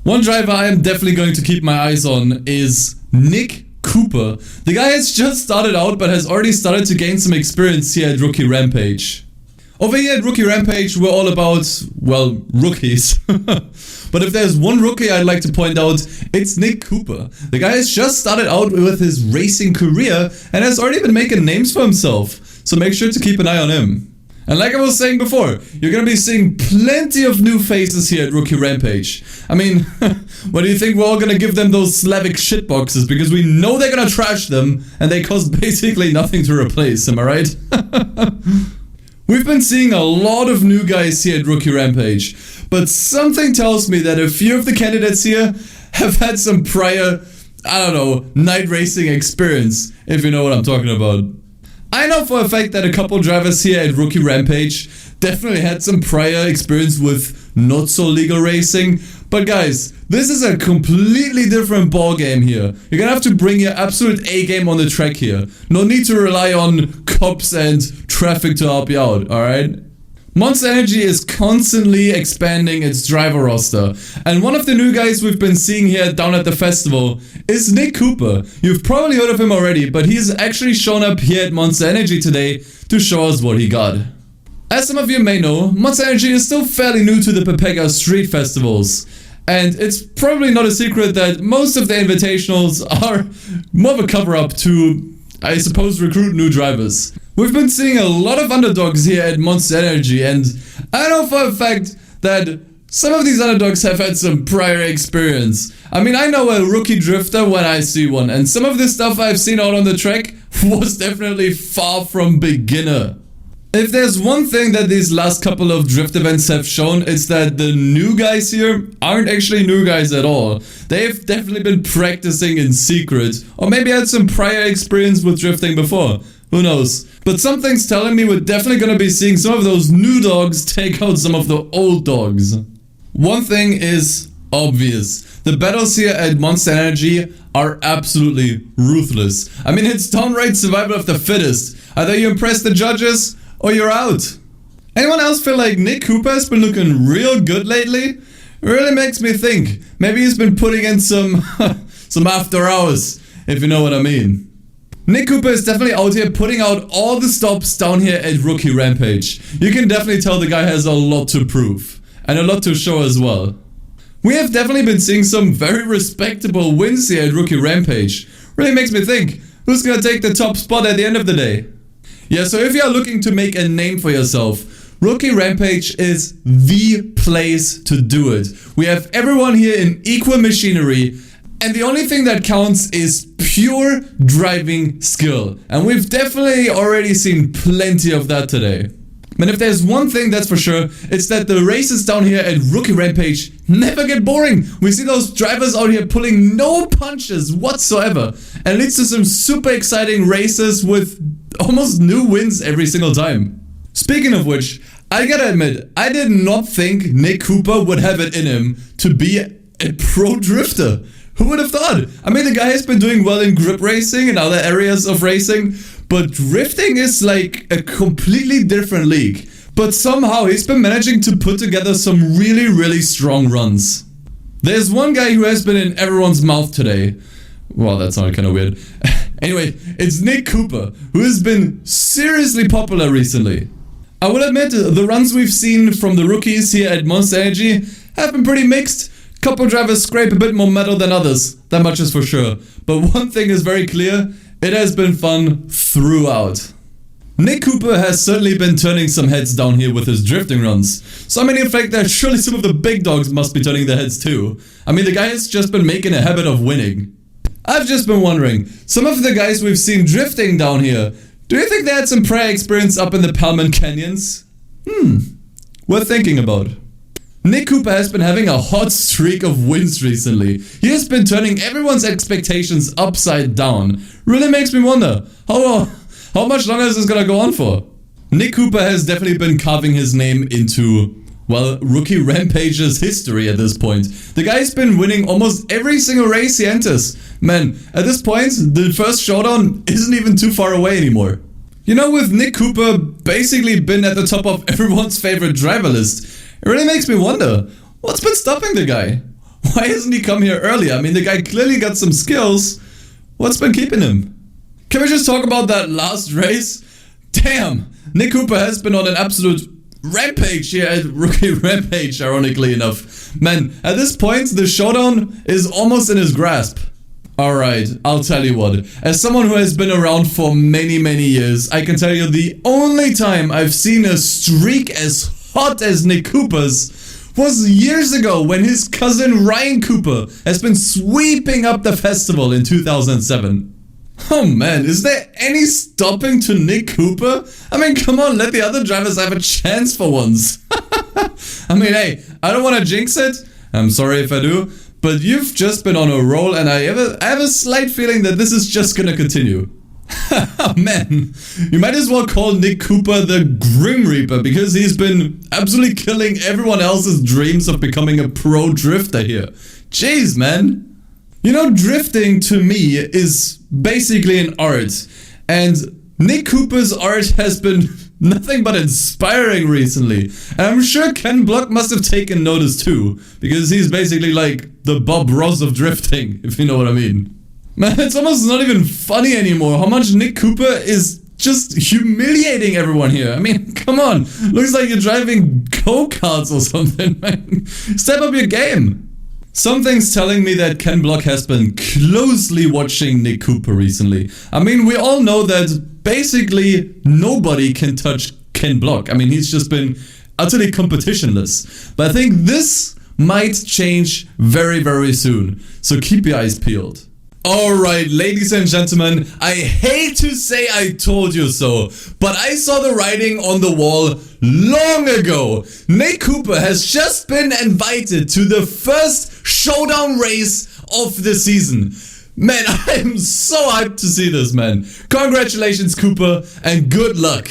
One driver I am definitely going to keep my eyes on is Nick Cooper. The guy has just started out but has already started to gain some experience here at Rookie Rampage. Over here at Rookie Rampage we're all about, well, rookies. But if there's one rookie I'd like to point out, it's Nick Cooper. The guy has just started out with his racing career and has already been making names for himself. So make sure to keep an eye on him. And like I was saying before, you're gonna be seeing plenty of new faces here at Rookie Rampage. I mean, what do you think we're all gonna give them those Slavic shitboxes? Because we know they're gonna trash them, and they cost basically nothing to replace, am I right? We've been seeing a lot of new guys here at Rookie Rampage, but something tells me that a few of the candidates here have had some prior, I don't know, night racing experience, if you know what I'm talking about. I know for a fact that a couple drivers here at Rookie Rampage definitely had some prior experience with not so legal racing, but guys, this is a completely different ball game here. You're gonna have to bring your absolute A game on the track here. No need to rely on cops and traffic to help you out, alright? Monster Energy is constantly expanding its driver roster, and one of the new guys we've been seeing here down at the festival is Nick Cooper. You've probably heard of him already, but he's actually shown up here at Monster Energy today to show us what he got. As some of you may know, Monster Energy is still fairly new to the Pepega street festivals, and it's probably not a secret that most of the invitationals are more of a cover-up to, I suppose, recruit new drivers. We've been seeing a lot of underdogs here at Monster Energy, and I know for a fact that some of these underdogs have had some prior experience. I mean, I know a rookie drifter when I see one, and some of the stuff I've seen out on the track was definitely far from beginner. If there's one thing that these last couple of drift events have shown, it's that the new guys here aren't actually new guys at all. They've definitely been practicing in secret, or maybe had some prior experience with drifting before. Who knows? But something's telling me we're definitely gonna be seeing some of those new dogs take out some of the old dogs. One thing is obvious. The battles here at Monster Energy are absolutely ruthless. I mean, it's downright survival of the fittest. Either you impress the judges or you're out. Anyone else feel like Nick Cooper has been looking real good lately? It really makes me think. Maybe he's been putting in some after hours, if you know what I mean. Nick Cooper is definitely out here putting out all the stops down here at Rookie Rampage. You can definitely tell the guy has a lot to prove. And a lot to show as well. We have definitely been seeing some very respectable wins here at Rookie Rampage. Really makes me think, who's gonna take the top spot at the end of the day? Yeah, so if you are looking to make a name for yourself, Rookie Rampage is the place to do it. We have everyone here in equal machinery, and the only thing that counts is pure driving skill. And we've definitely already seen plenty of that today. And if there's one thing that's for sure, it's that the races down here at Rookie Rampage never get boring. We see those drivers out here pulling no punches whatsoever, and leads to some super exciting races with almost new wins every single time. Speaking of which, I gotta admit, I did not think Nick Cooper would have it in him to be a pro drifter. Who would have thought? I mean, the guy has been doing well in grip racing and other areas of racing, but drifting is like a completely different league. But somehow he's been managing to put together some really, really strong runs. There's one guy who has been in everyone's mouth today. Well, that sounded kind of weird. Anyway, it's Nick Cooper, who has been seriously popular recently. I will admit, the runs we've seen from the rookies here at Monster Energy have been pretty mixed. Couple drivers scrape a bit more metal than others, that much is for sure. But one thing is very clear, it has been fun throughout. Nick Cooper has certainly been turning some heads down here with his drifting runs. So I mean, in fact, that surely some of the big dogs must be turning their heads too. I mean, the guy has just been making a habit of winning. I've just been wondering, some of the guys we've seen drifting down here, do you think they had some prior experience up in the Palman Canyons? Worth thinking about. Nick Cooper has been having a hot streak of wins recently. He has been turning everyone's expectations upside down. Really makes me wonder, how much longer is this gonna go on for? Nick Cooper has definitely been carving his name into, well, Rookie Rampage's history at this point. The guy's been winning almost every single race he enters. Man, at this point, the first showdown isn't even too far away anymore. You know, with Nick Cooper basically been at the top of everyone's favorite driver list, it really makes me wonder, what's been stopping the guy? Why hasn't he come here earlier? I mean, the guy clearly got some skills. What's been keeping him? Can we just talk about that last race? Damn, Nick Cooper has been on an absolute rampage here at Rookie Rampage, ironically enough. Man, at this point, the showdown is almost in his grasp. Alright, I'll tell you what. As someone who has been around for many, many years, I can tell you the only time I've seen a streak as hot as Nick Cooper's was years ago when his cousin Ryan Cooper has been sweeping up the festival in 2007. Oh man, is there any stopping to Nick Cooper? I mean, come on, let the other drivers have a chance for once. I mean, hey, I don't want to jinx it. I'm sorry if I do. But you've just been on a roll, and I have a slight feeling that this is just gonna continue. Man, you might as well call Nick Cooper the Grim Reaper, because he's been absolutely killing everyone else's dreams of becoming a pro drifter here. Jeez, man. You know, drifting to me is basically an art, and Nick Cooper's art has been nothing but inspiring recently. And I'm sure Ken Block must have taken notice too, because he's basically like the Bob Ross of drifting, if you know what I mean. Man, it's almost not even funny anymore how much Nick Cooper is just humiliating everyone here. I mean, come on. Looks like you're driving go-karts or something, man. Step up your game. Something's telling me that Ken Block has been closely watching Nick Cooper recently. I mean, we all know that basically nobody can touch Ken Block. I mean, he's just been utterly competitionless. But I think this might change very, very soon. So keep your eyes peeled. Alright, ladies and gentlemen, I hate to say I told you so, but I saw the writing on the wall long ago. Nick Cooper has just been invited to the first showdown race of the season. Man, I am so hyped to see this, man. Congratulations, Cooper, and good luck.